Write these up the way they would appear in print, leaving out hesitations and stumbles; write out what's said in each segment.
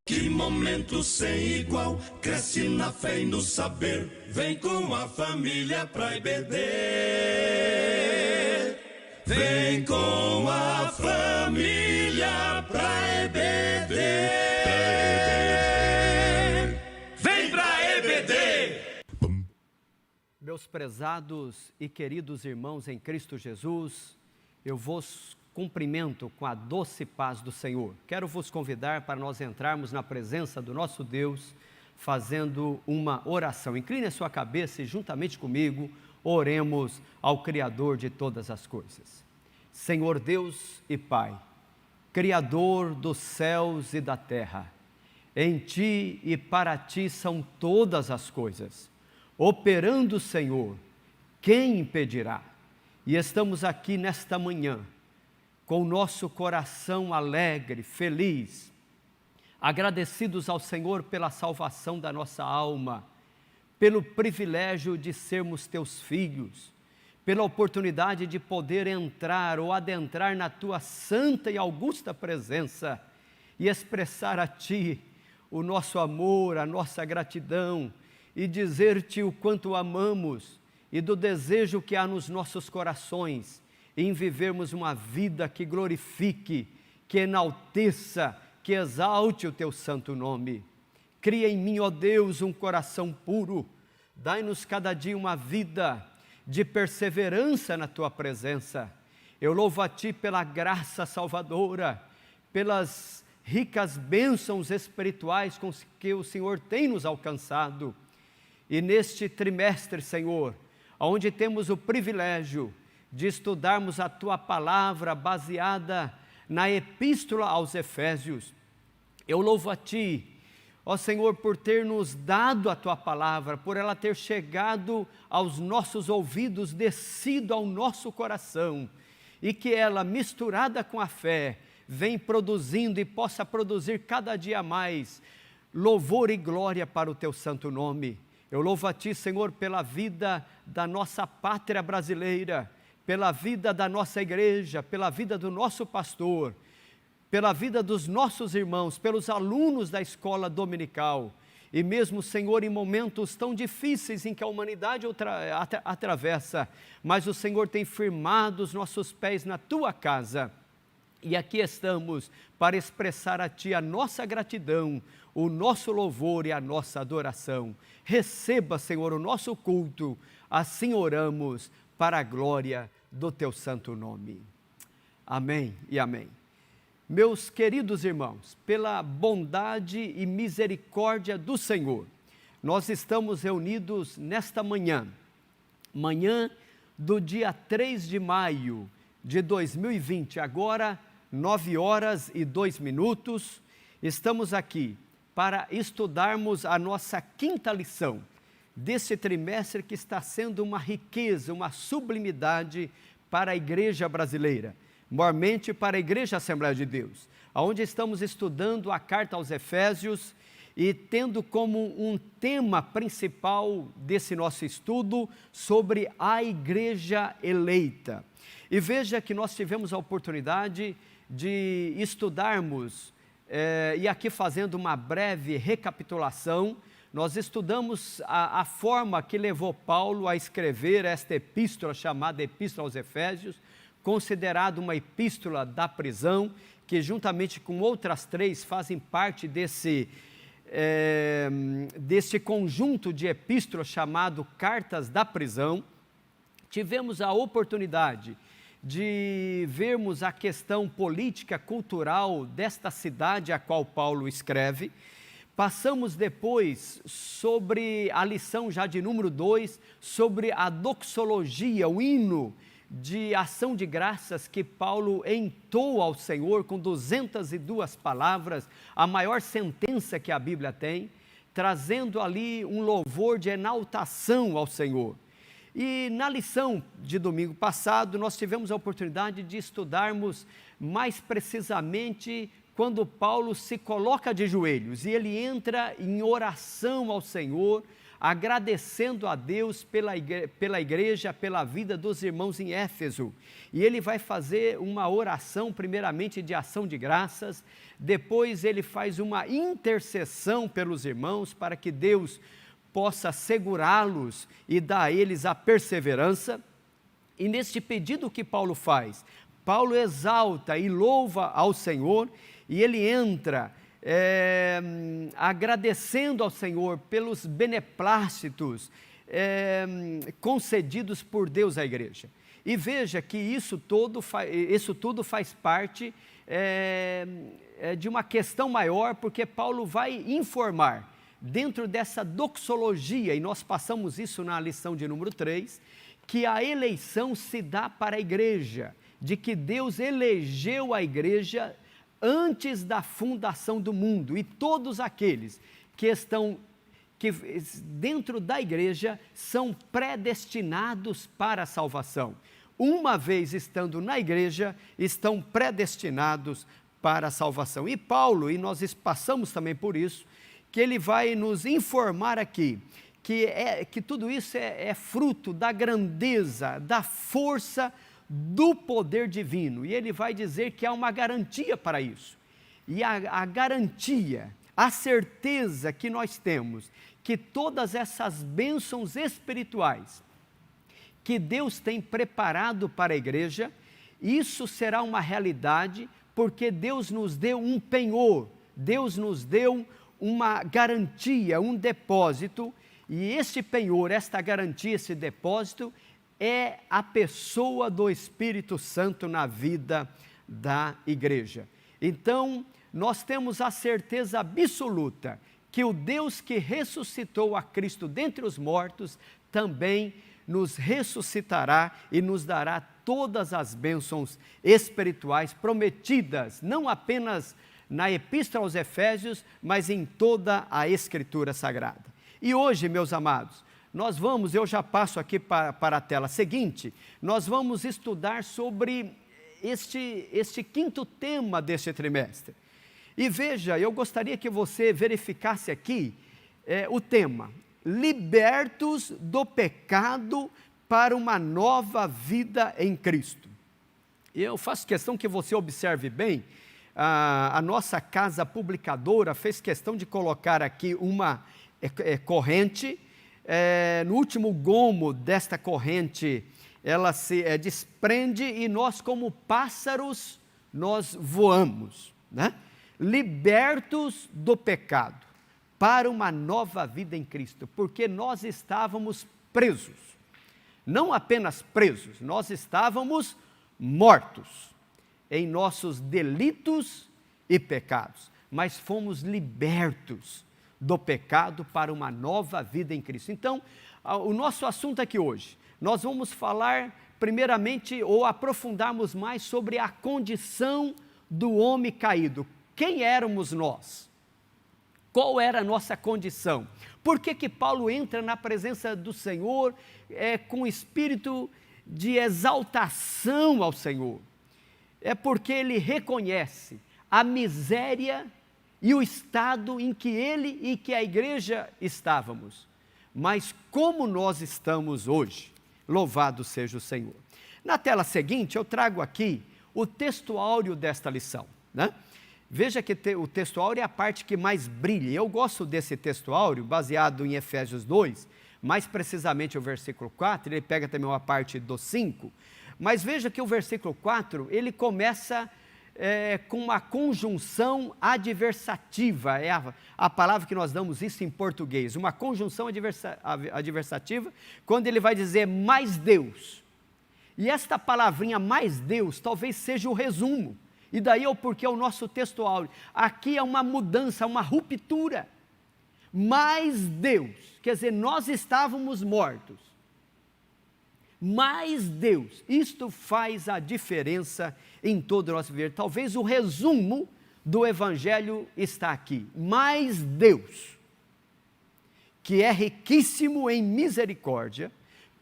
Que momento sem igual, cresce na fé e no saber, vem com a família pra IBD. Vem com a família pra EBD. Vem pra EBD. Meus prezados e queridos irmãos em Cristo Jesus, eu vos cumprimento com a doce paz do Senhor. Quero vos convidar para nós entrarmos na presença do nosso Deus, fazendo uma oração. Incline a sua cabeça e juntamente comigo, oremos ao Criador de todas as coisas. Senhor Deus e Pai, Criador dos céus e da terra, em Ti e para Ti são todas as coisas. Operando, Senhor, quem impedirá? E estamos aqui nesta manhã, com o nosso coração alegre, feliz, agradecidos ao Senhor pela salvação da nossa alma, pelo privilégio de sermos Teus filhos, pela oportunidade de poder entrar ou adentrar na Tua santa e augusta presença e expressar a Ti o nosso amor, a nossa gratidão e dizer-te o quanto amamos e do desejo que há nos nossos corações em vivermos uma vida que glorifique, que enalteça, que exalte o Teu santo nome. Cria em mim, ó Deus, um coração puro, dai-nos cada dia uma vida de perseverança na Tua presença. Eu louvo a Ti pela graça salvadora, pelas ricas bênçãos espirituais com que o Senhor tem nos alcançado. E neste trimestre, Senhor, onde temos o privilégio de estudarmos a Tua palavra baseada na Epístola aos Efésios. Eu louvo a Ti, ó Senhor, por ter nos dado a Tua palavra, por ela ter chegado aos nossos ouvidos, descido ao nosso coração, e que ela, misturada com a fé, vem produzindo e possa produzir cada dia mais louvor e glória para o Teu santo nome. Eu louvo a Ti, Senhor, pela vida da nossa pátria brasileira, pela vida da nossa igreja, pela vida do nosso pastor, pela vida dos nossos irmãos, pelos alunos da escola dominical, e mesmo, Senhor, em momentos tão difíceis em que a humanidade atravessa, mas o Senhor tem firmado os nossos pés na Tua casa, e aqui estamos para expressar a Ti a nossa gratidão, o nosso louvor e a nossa adoração. Receba, Senhor, o nosso culto, assim oramos, para a glória do Teu santo nome. Amém e amém. Meus queridos irmãos, pela bondade e misericórdia do Senhor, nós estamos reunidos nesta manhã do dia 3 de maio de 2020, agora 9h02, estamos aqui para estudarmos a nossa quinta lição desse trimestre que está sendo uma riqueza, uma sublimidade para a igreja brasileira, maiormente para a Igreja Assembleia de Deus, onde estamos estudando a carta aos Efésios e tendo como um tema principal desse nosso estudo sobre a igreja eleita. E veja que nós tivemos a oportunidade de estudarmos, e aqui fazendo uma breve recapitulação, nós estudamos a forma que levou Paulo a escrever esta epístola, chamada Epístola aos Efésios, considerada uma epístola da prisão, que juntamente com outras 3 fazem parte desse conjunto de epístolas chamado Cartas da Prisão. Tivemos a oportunidade de vermos a questão política, cultural desta cidade a qual Paulo escreve. Passamos depois sobre a lição já de número 2, sobre a doxologia, o hino de ação de graças que Paulo entoa ao Senhor com 202 palavras, a maior sentença que a Bíblia tem, trazendo ali um louvor de enaltação ao Senhor. E na lição de domingo passado, nós tivemos a oportunidade de estudarmos mais precisamente quando Paulo se coloca de joelhos e ele entra em oração ao Senhor, agradecendo a Deus pela igreja, pela vida dos irmãos em Éfeso. E ele vai fazer uma oração, primeiramente de ação de graças, depois ele faz uma intercessão pelos irmãos, para que Deus possa segurá-los e dar a eles a perseverança. E neste pedido que Paulo faz, Paulo exalta e louva ao Senhor, e ele entra agradecendo ao Senhor pelos beneplácitos concedidos por Deus à igreja. E veja que isso tudo faz parte de uma questão maior, porque Paulo vai informar, dentro dessa doxologia, e nós passamos isso na lição de número 3, que a eleição se dá para a igreja, de que Deus elegeu a igreja antes da fundação do mundo, e todos aqueles que estão dentro da igreja são predestinados para a salvação. Uma vez estando na igreja, estão predestinados para a salvação. E Paulo, e nós passamos também por isso, que ele vai nos informar aqui, que tudo isso é fruto da grandeza, da força, do poder divino, e ele vai dizer que há uma garantia para isso, e a garantia, a certeza que nós temos, que todas essas bênçãos espirituais, que Deus tem preparado para a igreja, isso será uma realidade, porque Deus nos deu um penhor, Deus nos deu uma garantia, um depósito, e este penhor, esta garantia, esse depósito, é a pessoa do Espírito Santo na vida da igreja. Então, nós temos a certeza absoluta que o Deus que ressuscitou a Cristo dentre os mortos, também nos ressuscitará e nos dará todas as bênçãos espirituais prometidas, não apenas na Epístola aos Efésios, mas em toda a Escritura Sagrada. E hoje, meus amados, nós vamos, eu já passo aqui para a tela seguinte, nós vamos estudar sobre este quinto tema deste trimestre. E veja, eu gostaria que você verificasse aqui o tema: libertos do pecado para uma nova vida em Cristo. Eu faço questão que você observe bem, a nossa casa publicadora fez questão de colocar aqui uma corrente. No último gomo desta corrente, ela se desprende e nós, como pássaros, nós voamos, né? Libertos do pecado para uma nova vida em Cristo, porque nós estávamos presos, não apenas presos, nós estávamos mortos em nossos delitos e pecados, mas fomos libertos do pecado para uma nova vida em Cristo. Então, o nosso assunto aqui hoje, nós vamos falar primeiramente ou aprofundarmos mais sobre a condição do homem caído. Quem éramos nós? Qual era a nossa condição? Por que Paulo entra na presença do Senhor com espírito de exaltação ao Senhor? É porque ele reconhece a miséria e o estado em que ele e que a igreja estávamos, mas como nós estamos hoje, louvado seja o Senhor. Na tela seguinte eu trago aqui o textuário desta lição, né? Veja que o textuário é a parte que mais brilha, eu gosto desse textuário baseado em Efésios 2, mais precisamente o versículo 4, ele pega também uma parte do 5, mas veja que o versículo 4, ele começa com uma conjunção adversativa, é a palavra que nós damos isso em português, uma conjunção adversativa, quando ele vai dizer mais Deus, e esta palavrinha mais Deus talvez seja o resumo, e daí é o porquê o nosso textuário, aqui é uma mudança, uma ruptura, mais Deus, quer dizer, nós estávamos mortos, mais Deus, isto faz a diferença em todo o nosso viver. Talvez o resumo do Evangelho está aqui, mais Deus, que é riquíssimo em misericórdia,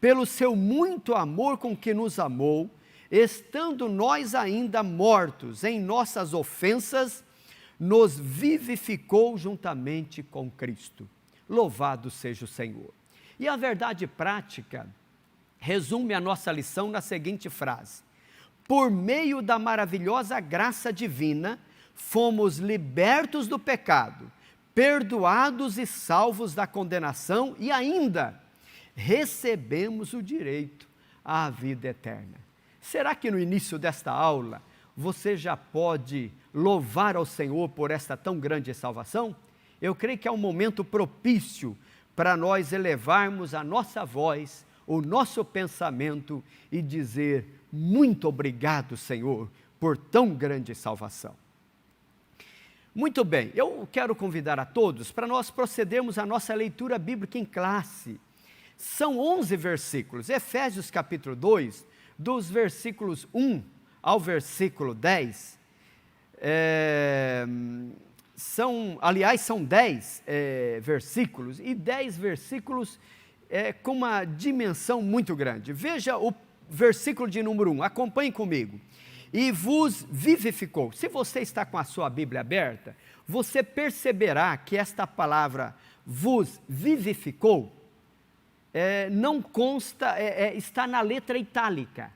pelo seu muito amor com que nos amou, estando nós ainda mortos em nossas ofensas, nos vivificou juntamente com Cristo. Louvado seja o Senhor. E a verdade prática resume a nossa lição na seguinte frase: por meio da maravilhosa graça divina, fomos libertos do pecado, perdoados e salvos da condenação e ainda recebemos o direito à vida eterna. Será que no início desta aula você já pode louvar ao Senhor por esta tão grande salvação? Eu creio que é um momento propício para nós elevarmos a nossa voz, o nosso pensamento e dizer: muito obrigado, Senhor, por tão grande salvação. Muito bem, eu quero convidar a todos para nós procedermos à nossa leitura bíblica em classe. São 11 versículos, Efésios capítulo 2, dos versículos 1 ao versículo 10, são 10 versículos, e 10 versículos com uma dimensão muito grande. Veja o versículo de número 1, acompanhe comigo. E vos vivificou. Se você está com a sua Bíblia aberta, você perceberá que esta palavra vos vivificou não consta, está na letra itálica.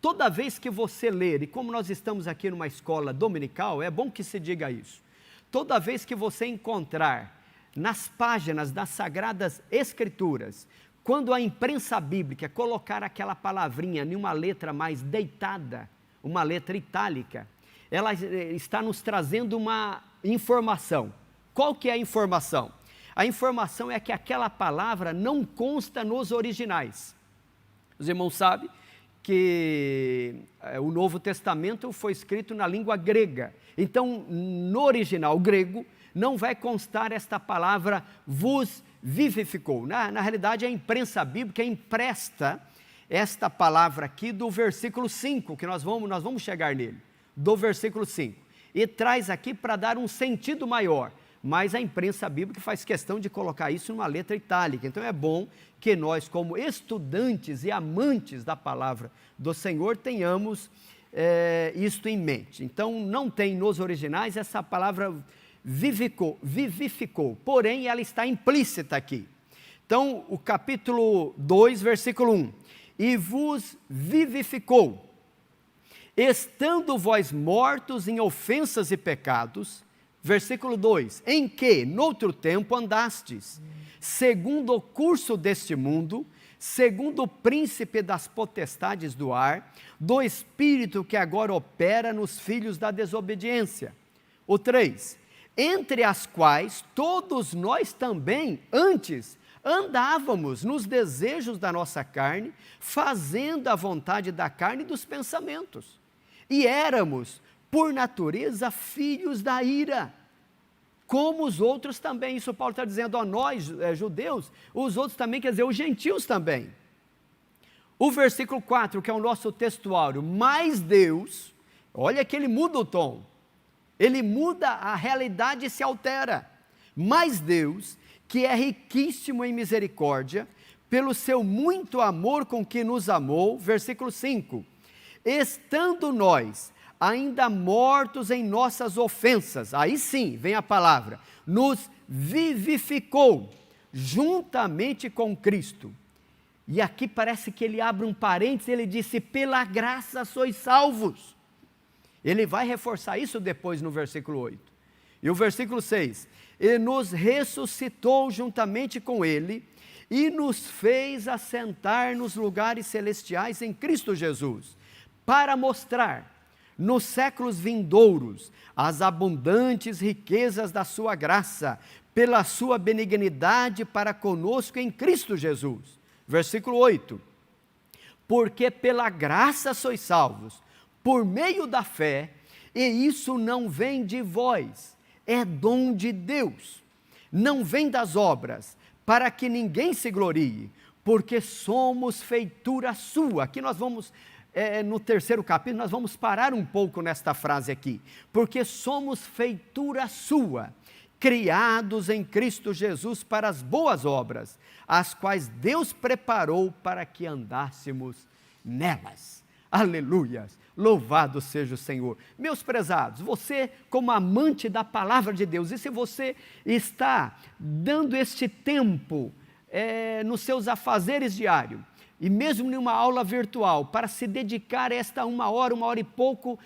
Toda vez que você ler, e como nós estamos aqui numa escola dominical, é bom que se diga isso. Toda vez que você encontrar nas páginas das Sagradas Escrituras, quando a imprensa bíblica colocar aquela palavrinha em uma letra mais deitada, uma letra itálica, ela está nos trazendo uma informação. Qual que é a informação? A informação é que aquela palavra não consta nos originais. Os irmãos sabem que o Novo Testamento foi escrito na língua grega. Então, no original grego, não vai constar esta palavra vos vivificou. Na realidade, a imprensa bíblica empresta esta palavra aqui do versículo 5, que nós vamos chegar nele, do versículo 5, e traz aqui para dar um sentido maior, mas a imprensa bíblica faz questão de colocar isso numa letra itálica. Então é bom que nós, como estudantes e amantes da palavra do Senhor, tenhamos isto em mente. Então não tem nos originais essa palavra vivificou, porém ela está implícita aqui. Então o capítulo 2, versículo 1, e vos vivificou, estando vós mortos em ofensas e pecados, versículo 2, em que noutro tempo andastes, segundo o curso deste mundo, segundo o príncipe das potestades do ar, do espírito que agora opera nos filhos da desobediência. O 3, entre as quais todos nós também antes andávamos nos desejos da nossa carne, fazendo a vontade da carne e dos pensamentos. E éramos, por natureza, filhos da ira, como os outros também. Isso Paulo está dizendo a nós, judeus, os outros também, quer dizer, os gentios também. O versículo 4, que é o nosso textuário, mas Deus, olha que ele muda o tom, ele muda, a realidade se altera. Mas Deus, que é riquíssimo em misericórdia, pelo seu muito amor com que nos amou, versículo 5, estando nós ainda mortos em nossas ofensas, aí sim vem a palavra, nos vivificou juntamente com Cristo. E aqui parece que ele abre um parênteses, ele disse, pela graça sois salvos. Ele vai reforçar isso depois no versículo 8. E o versículo 6, e nos ressuscitou juntamente com ele, e nos fez assentar nos lugares celestiais em Cristo Jesus, para mostrar nos séculos vindouros as abundantes riquezas da sua graça, pela sua benignidade para conosco em Cristo Jesus. Versículo 8, porque pela graça sois salvos, por meio da fé, e isso não vem de vós, é dom de Deus, não vem das obras, para que ninguém se glorie, porque somos feitura sua. Aqui nós vamos, no terceiro capítulo, nós vamos parar um pouco nesta frase aqui, porque somos feitura sua, criados em Cristo Jesus para as boas obras, as quais Deus preparou para que andássemos nelas. Aleluias, louvado seja o Senhor. Meus prezados, você como amante da palavra de Deus, e se você está dando este tempo nos seus afazeres diários, e mesmo em uma aula virtual, para se dedicar esta 1 hora e pouco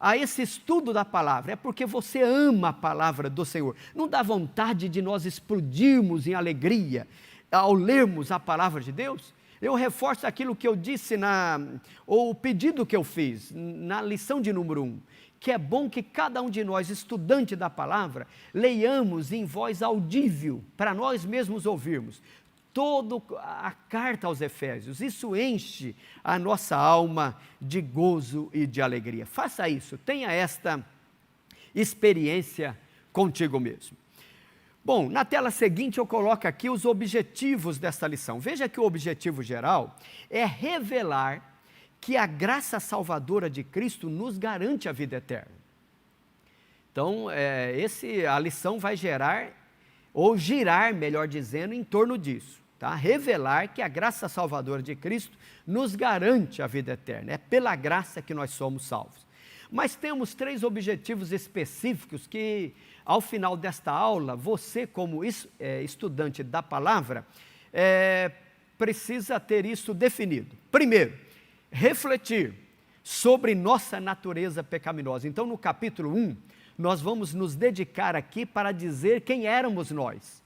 a esse estudo da palavra, é porque você ama a palavra do Senhor. Não dá vontade de nós explodirmos em alegria ao lermos a palavra de Deus? Eu reforço aquilo que eu disse, ou o pedido que eu fiz na lição de número 1, que é bom que cada um de nós, estudante da palavra, leiamos em voz audível, para nós mesmos ouvirmos, toda a carta aos Efésios. Isso enche a nossa alma de gozo e de alegria. Faça isso, tenha esta experiência contigo mesmo. Bom, na tela seguinte eu coloco aqui os objetivos desta lição. Veja que o objetivo geral é revelar que a graça salvadora de Cristo nos garante a vida eterna. Então, a lição vai gerar, ou girar, melhor dizendo, em torno disso. Tá? Revelar que a graça salvadora de Cristo nos garante a vida eterna. É pela graça que nós somos salvos. Mas temos 3 objetivos específicos que, ao final desta aula, você, como estudante da palavra, precisa ter isso definido. Primeiro, refletir sobre nossa natureza pecaminosa. Então, no capítulo 1, nós vamos nos dedicar aqui para dizer quem éramos nós,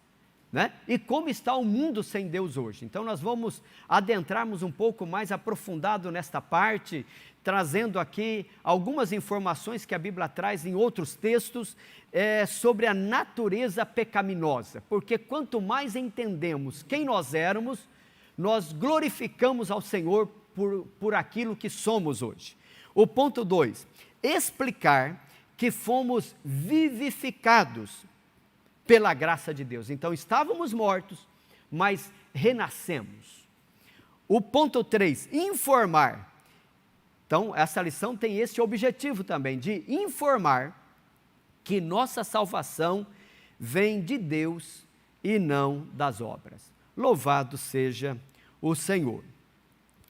né? E como está o mundo sem Deus hoje. Então, nós vamos adentrarmos um pouco mais aprofundado nesta parte, trazendo aqui algumas informações que a Bíblia traz em outros textos sobre a natureza pecaminosa, porque quanto mais entendemos quem nós éramos, nós glorificamos ao Senhor por aquilo que somos hoje. O ponto 2, explicar que fomos vivificados pela graça de Deus. Então, estávamos mortos, mas renascemos. O ponto 3, informar. Então, essa lição tem esse objetivo também, de informar que nossa salvação vem de Deus e não das obras. Louvado seja o Senhor.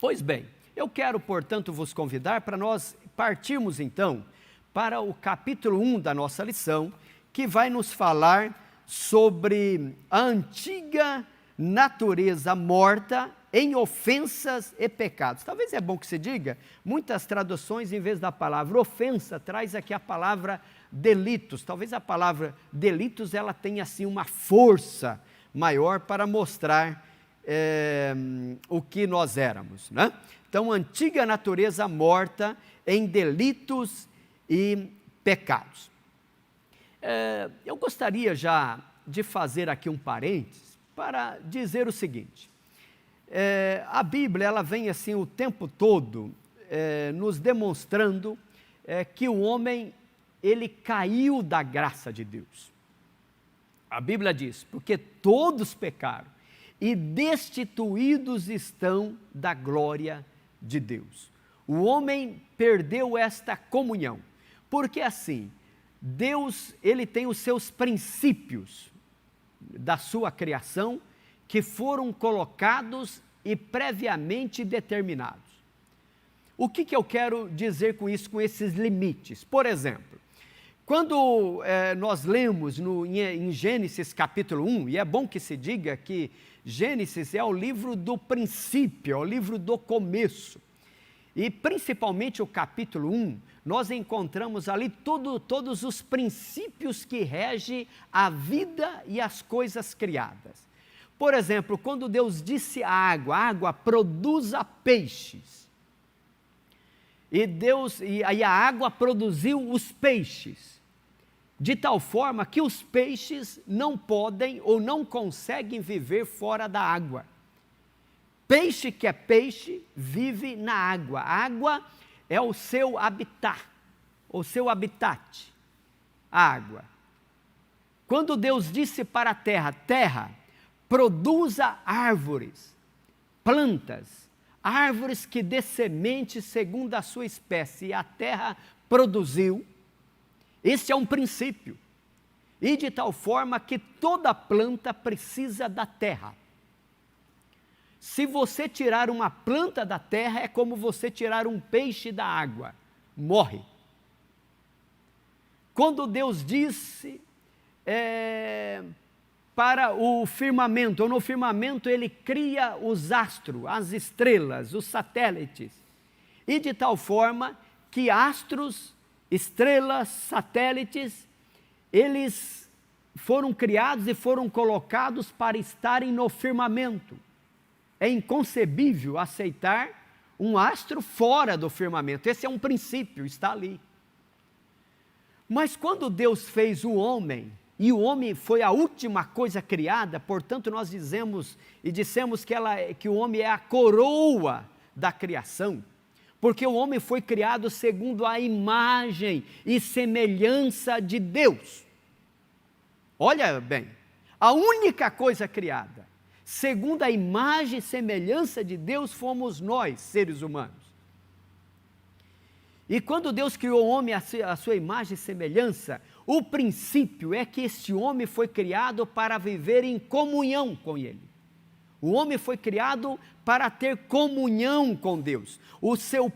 Pois bem, eu quero, portanto, vos convidar para nós partirmos, então, para o capítulo 1 da nossa lição, que vai nos falar sobre a antiga natureza morta em ofensas e pecados. Talvez é bom que se diga, muitas traduções, em vez da palavra ofensa, traz aqui a palavra delitos. Talvez a palavra delitos, ela tenha assim uma força maior para mostrar o que nós éramos, né? Então, antiga natureza morta em delitos e pecados. Eu gostaria já de fazer aqui um parênteses para dizer o seguinte. A Bíblia, ela vem assim o tempo todo nos demonstrando que o homem, ele caiu da graça de Deus. A Bíblia diz, porque todos pecaram e destituídos estão da glória de Deus. O homem perdeu esta comunhão, porque assim, Deus, ele tem os seus princípios da sua criação, que foram colocados e previamente determinados. O que eu quero dizer com isso, com esses limites? Por exemplo, quando nós lemos em Gênesis capítulo 1, e é bom que se diga que Gênesis é o livro do princípio, é o livro do começo, e principalmente o capítulo 1, nós encontramos ali todos os princípios que regem a vida e as coisas criadas. Por exemplo, quando Deus disse à água produza peixes, e a água produziu os peixes, de tal forma que os peixes não podem ou não conseguem viver fora da água. Peixe que é peixe vive na água. A água é o seu habitat, a água. Quando Deus disse para a terra, produza árvores, plantas, árvores que dê semente segundo a sua espécie, e a terra produziu. Esse é um princípio, e de tal forma que toda planta precisa da terra. Se você tirar uma planta da terra, é como você tirar um peixe da água, morre. Quando Deus disse para o firmamento, ou no firmamento ele cria os astros, as estrelas, os satélites, e de tal forma que astros, estrelas, satélites, eles foram criados e foram colocados para estarem no firmamento. É inconcebível aceitar um astro fora do firmamento, esse é um princípio, está ali. Mas quando Deus fez o homem, e o homem foi a última coisa criada, portanto nós dissemos que o homem é a coroa da criação, porque o homem foi criado segundo a imagem e semelhança de Deus. Olha bem, a única coisa criada, segundo a imagem e semelhança de Deus, fomos nós, seres humanos. E quando Deus criou o homem à sua imagem e semelhança, o princípio é que este homem foi criado para viver em comunhão com Ele. O homem foi criado para ter comunhão com Deus.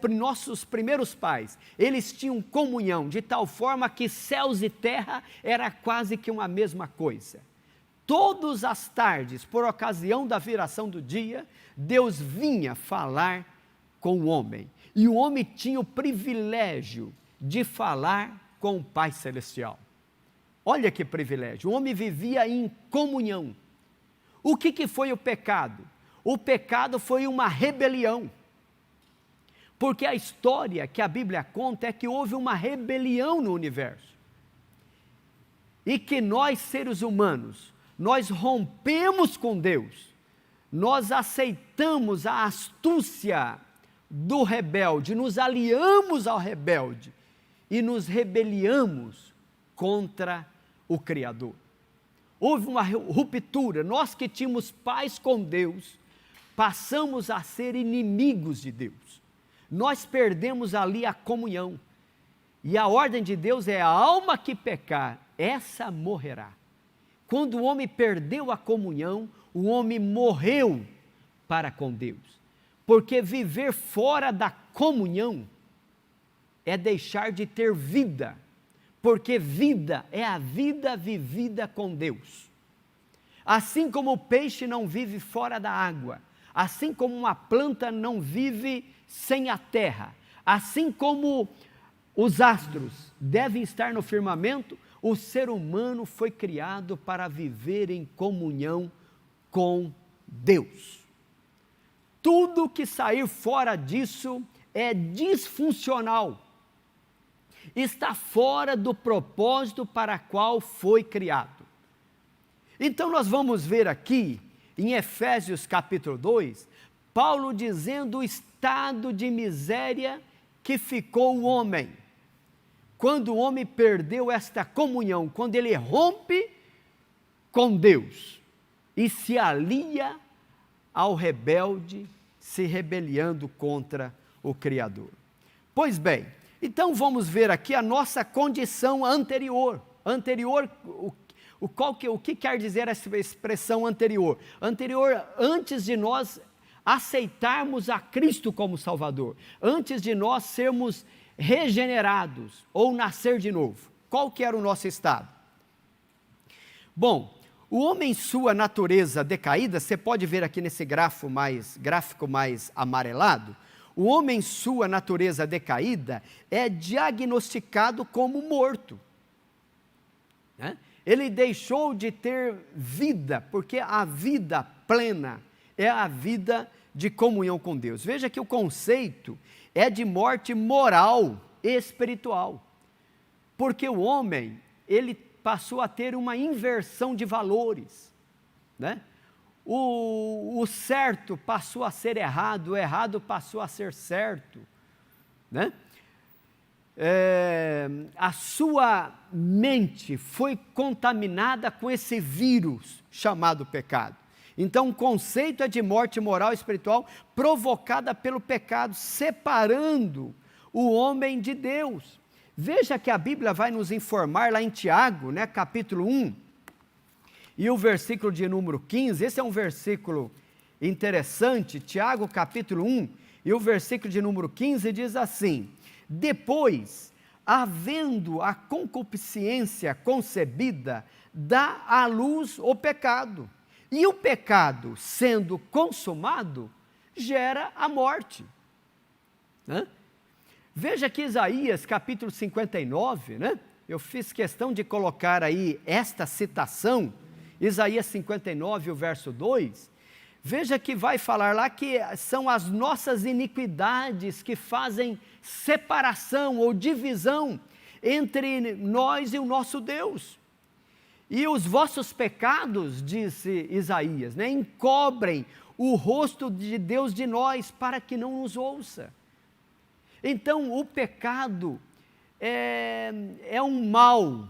Nossos primeiros pais, eles tinham comunhão, de tal forma que céus e terra era quase que uma mesma coisa. Todas as tardes, por ocasião da viração do dia, Deus vinha falar com o homem. E o homem tinha o privilégio de falar com o Pai Celestial. Olha que privilégio, o homem vivia em comunhão. O que foi o pecado? O pecado foi uma rebelião. Porque a história que a Bíblia conta é que houve uma rebelião no universo. E que nós, seres humanos, nós rompemos com Deus, nós aceitamos a astúcia do rebelde, nos aliamos ao rebelde e nos rebeliamos contra o Criador. Houve uma ruptura, nós que tínhamos paz com Deus, passamos a ser inimigos de Deus. Nós perdemos ali a comunhão. E a ordem de Deus é: a alma que pecar, essa morrerá. Quando o homem perdeu a comunhão, o homem morreu para com Deus. Porque viver fora da comunhão é deixar de ter vida. Porque vida é a vida vivida com Deus. Assim como o peixe não vive fora da água, assim como uma planta não vive sem a terra, assim como os astros devem estar no firmamento, o ser humano foi criado para viver em comunhão com Deus. Tudo que sair fora disso é disfuncional. Está fora do propósito para qual foi criado. Então nós vamos ver aqui, em Efésios capítulo 2, Paulo dizendo o estado de miséria que ficou o homem. Quando o homem perdeu esta comunhão, quando ele rompe com Deus e se alia ao rebelde, se rebelando contra o Criador. Pois bem, então vamos ver aqui a nossa condição anterior. O que quer dizer essa expressão anterior? Anterior, antes de nós aceitarmos a Cristo como Salvador, antes de nós sermos regenerados ou nascer de novo. Qual que era o nosso estado? Bom, o homem em sua natureza decaída, você pode ver aqui nesse gráfico mais amarelado, o homem em sua natureza decaída é diagnosticado como morto. Né? Ele deixou de ter vida, porque a vida plena é a vida de comunhão com Deus. Veja que o conceito é de morte moral e espiritual, porque o homem, ele passou a ter uma inversão de valores, né? O certo passou a ser errado, o errado passou a ser certo, né? A sua mente foi contaminada com esse vírus chamado pecado. Então o conceito é de morte moral e espiritual provocada pelo pecado, separando o homem de Deus. Veja que a Bíblia vai nos informar lá em Tiago, né, capítulo 1, e o versículo de número 15, esse é um versículo interessante, Tiago capítulo 1, e o versículo de número 15 diz assim: depois, havendo a concupiscência concebida, dá à luz o pecado. E o pecado, sendo consumado, gera a morte. Veja que Isaías capítulo 59, eu fiz questão de colocar aí esta citação, Isaías 59, o verso 2, veja que vai falar lá que são as nossas iniquidades que fazem separação ou divisão entre nós e o nosso Deus. E os vossos pecados, disse Isaías, encobrem o rosto de Deus de nós, para que não nos ouça. Então, o pecado é um mal,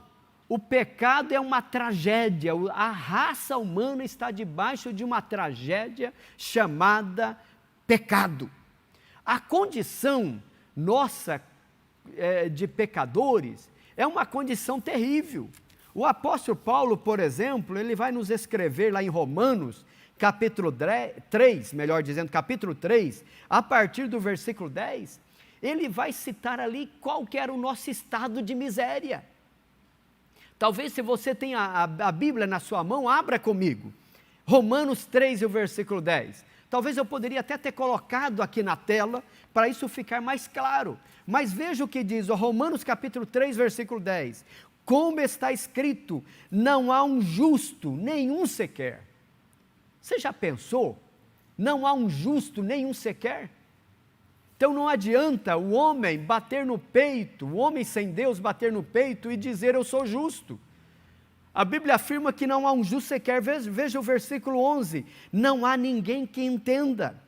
o pecado é uma tragédia, a raça humana está debaixo de uma tragédia chamada pecado. A condição nossa de pecadores é uma condição terrível. O apóstolo Paulo, por exemplo, ele vai nos escrever lá em Romanos, capítulo 3, melhor dizendo, capítulo 3, a partir do versículo 10, ele vai citar ali qual que era o nosso estado de miséria. Talvez se você tem a Bíblia na sua mão, abra comigo. Romanos 3, o versículo 10. Talvez eu poderia até ter colocado aqui na tela, para isso ficar mais claro. Mas veja o que diz, Romanos capítulo 3, versículo 10. Como está escrito, não há um justo, nenhum sequer. Você já pensou? Não há um justo, nenhum sequer? Então não adianta o homem bater no peito, o homem sem Deus bater no peito e dizer eu sou justo. A Bíblia afirma que não há um justo sequer, veja o versículo 11, não há ninguém que entenda,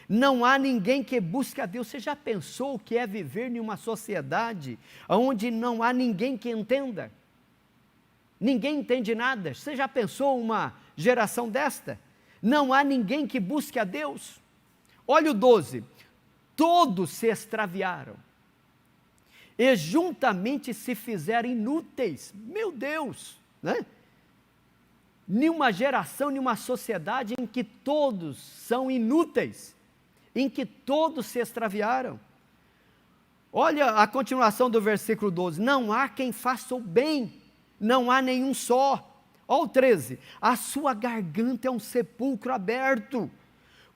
não há ninguém que busque a Deus. Você já pensou o que é viver em uma sociedade onde não há ninguém que entenda? Ninguém entende nada. Você já pensou uma geração desta? Não há ninguém que busque a Deus. Olha o 12, todos se extraviaram e juntamente se fizeram inúteis. Meu Deus, Nenhuma geração, nenhuma sociedade em que todos são inúteis, em que todos se extraviaram. Olha a continuação do versículo 12, não há quem faça o bem, não há nenhum só. Olha o 13, a sua garganta é um sepulcro aberto,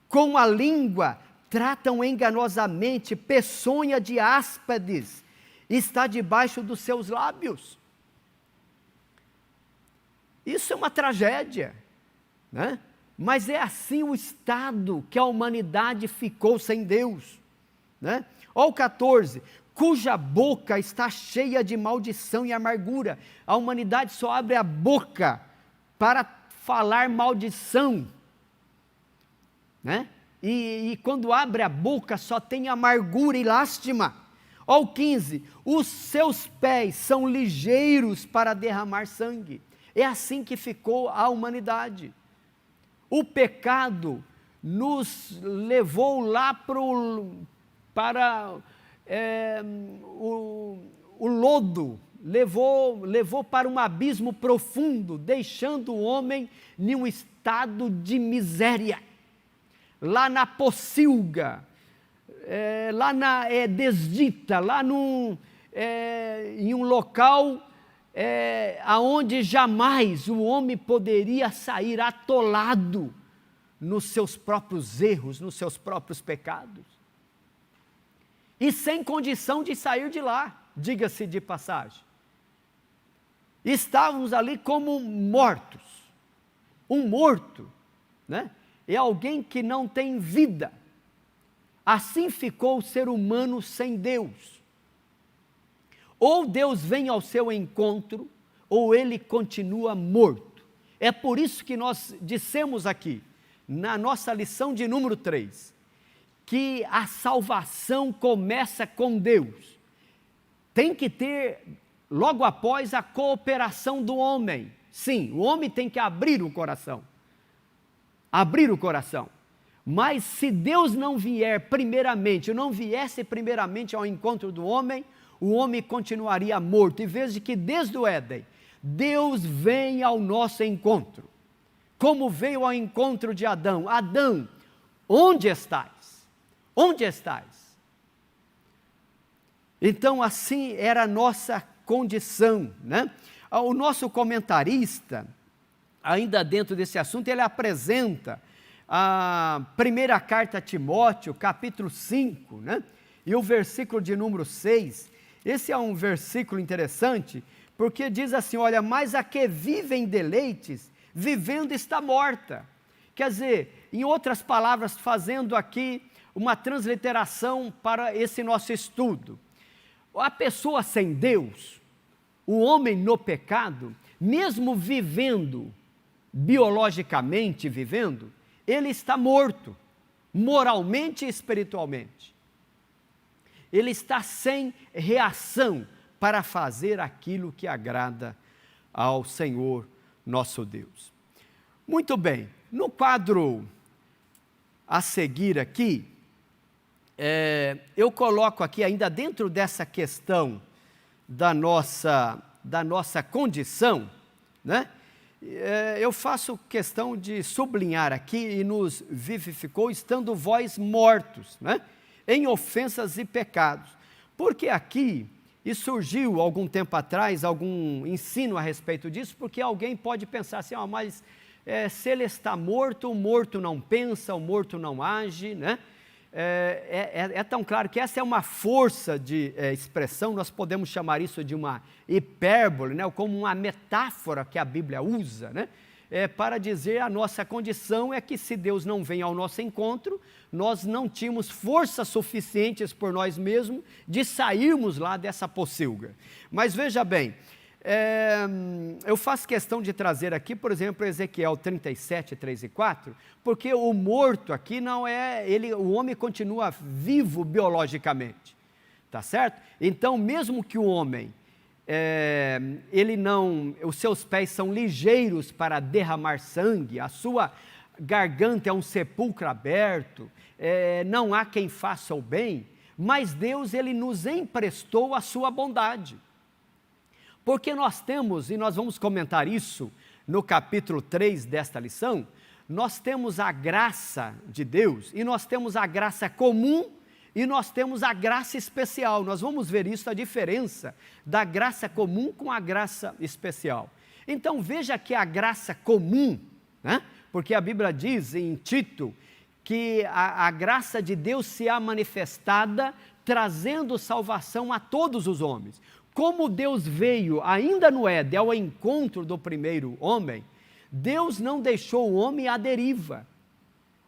com a língua tratam enganosamente, peçonha de áspades está debaixo dos seus lábios. Isso é uma tragédia, mas é assim o estado que a humanidade ficou sem Deus. Olha o 14, cuja boca está cheia de maldição e amargura. A humanidade só abre a boca para falar maldição, E quando abre a boca só tem amargura e lástima. Olha o 15, os seus pés são ligeiros para derramar sangue. É assim que ficou a humanidade. O pecado nos levou lá para o lodo, levou para um abismo profundo, deixando o homem em um estado de miséria. Lá na pocilga, lá na desdita, lá em um local aonde jamais o homem poderia sair atolado nos seus próprios erros, nos seus próprios pecados, e sem condição de sair de lá, diga-se de passagem. Estávamos ali como mortos. Um morto, é alguém que não tem vida. Assim ficou o ser humano sem Deus. Ou Deus vem ao seu encontro, ou ele continua morto. É por isso que nós dissemos aqui, na nossa lição de número 3, que a salvação começa com Deus. Tem que ter, logo após, a cooperação do homem. Sim, o homem tem que abrir o coração. Abrir o coração. Mas se Deus não vier primeiramente, não viesse primeiramente ao encontro do homem, o homem continuaria morto. E veja que desde o Éden, Deus vem ao nosso encontro. Como veio ao encontro de Adão. Adão, onde estás? Onde estás? Então, assim era a nossa condição, né? O nosso comentarista, ainda dentro desse assunto, ele apresenta a primeira carta a Timóteo, capítulo 5, né? E o versículo de número 6. Esse é um versículo interessante, porque diz assim, olha, mas a que vive em deleites, vivendo está morta. Quer dizer, em outras palavras, fazendo aqui uma transliteração para esse nosso estudo. A pessoa sem Deus, o homem no pecado, mesmo vivendo, biologicamente vivendo, ele está morto, moralmente e espiritualmente. Ele está sem reação para fazer aquilo que agrada ao Senhor nosso Deus. Muito bem, no quadro a seguir aqui, eu coloco aqui ainda dentro dessa questão da nossa condição, né? Eu faço questão de sublinhar aqui, e nos vivificou estando vós mortos, né? Em ofensas e pecados. Porque aqui, e surgiu algum tempo atrás, algum ensino a respeito disso, porque alguém pode pensar assim, mas se ele está morto, o morto não pensa, o morto não age, né? É tão claro que essa é uma força de expressão, nós podemos chamar isso de uma hipérbole, né? Como uma metáfora que a Bíblia usa, né? Para dizer a nossa condição é que se Deus não vem ao nosso encontro, nós não tínhamos forças suficientes por nós mesmos de sairmos lá dessa pocilga. Mas veja bem, eu faço questão de trazer aqui, por exemplo, Ezequiel 37, 3 e 4, porque o morto aqui não é, o homem continua vivo biologicamente, tá certo? Então, mesmo que o homem, os seus pés são ligeiros para derramar sangue, a sua garganta é um sepulcro aberto, não há quem faça o bem, mas Deus, Ele nos emprestou a sua bondade. Porque nós temos, e nós vamos comentar isso no capítulo 3 desta lição, nós temos a graça de Deus, e nós temos a graça comum, e nós temos a graça especial. Nós vamos ver isso, a diferença da graça comum com a graça especial. Então veja que a graça comum, né? Porque a Bíblia diz em Tito, que a graça de Deus se há manifestada, trazendo salvação a todos os homens. Como Deus veio ainda no Éden ao encontro do primeiro homem, Deus não deixou o homem à deriva.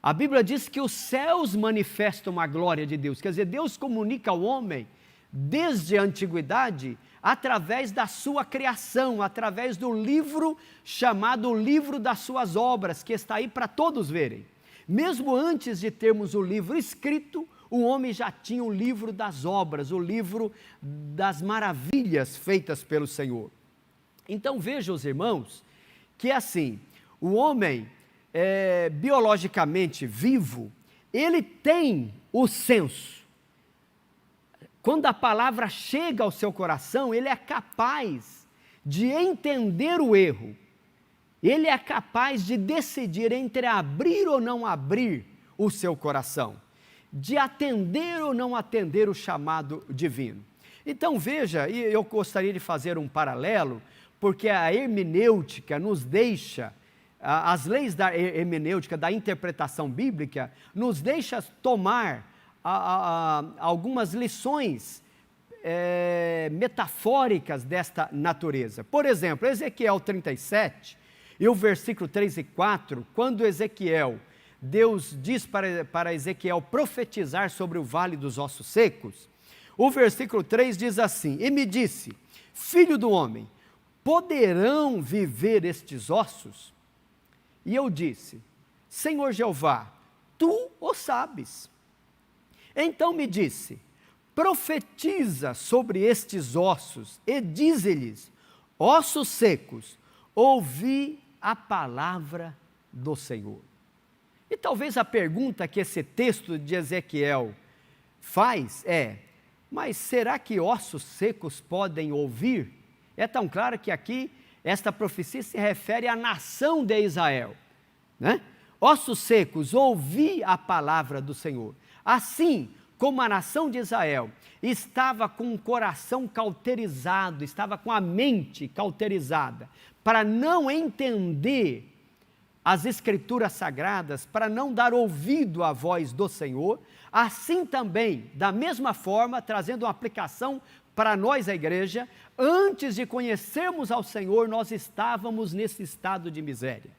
A Bíblia diz que os céus manifestam a glória de Deus, quer dizer, Deus comunica ao homem desde a antiguidade através da sua criação, através do livro chamado Livro das Suas Obras, que está aí para todos verem. Mesmo antes de termos o livro escrito, o homem já tinha o livro das obras, o livro das maravilhas feitas pelo Senhor. Então vejam os irmãos, que assim, o homem biologicamente vivo, ele tem o senso. Quando a palavra chega ao seu coração, ele é capaz de entender o erro. Ele é capaz de decidir entre abrir ou não abrir o seu coração, de atender ou não atender o chamado divino. Então veja, e eu gostaria de fazer um paralelo, porque a hermenêutica nos deixa, as leis da hermenêutica, da interpretação bíblica, nos deixa tomar algumas lições metafóricas desta natureza. Por exemplo, Ezequiel 37, e o versículo 3 e 4, quando Deus diz para Ezequiel profetizar sobre o vale dos ossos secos, o versículo 3 diz assim, e me disse, filho do homem, poderão viver estes ossos? E eu disse, Senhor Jeová, tu o sabes. Então me disse, profetiza sobre estes ossos e dize-lhes, ossos secos, ouvi a palavra do Senhor. E talvez a pergunta que esse texto de Ezequiel faz mas será que ossos secos podem ouvir? É tão claro que aqui esta profecia se refere à nação de Israel, né? Ossos secos, ouvi a palavra do Senhor. Assim, como a nação de Israel estava com o coração cauterizado, estava com a mente cauterizada, para não entender as Escrituras Sagradas, para não dar ouvido à voz do Senhor, assim também, da mesma forma, trazendo uma aplicação para nós, a igreja, antes de conhecermos ao Senhor, nós estávamos nesse estado de miséria.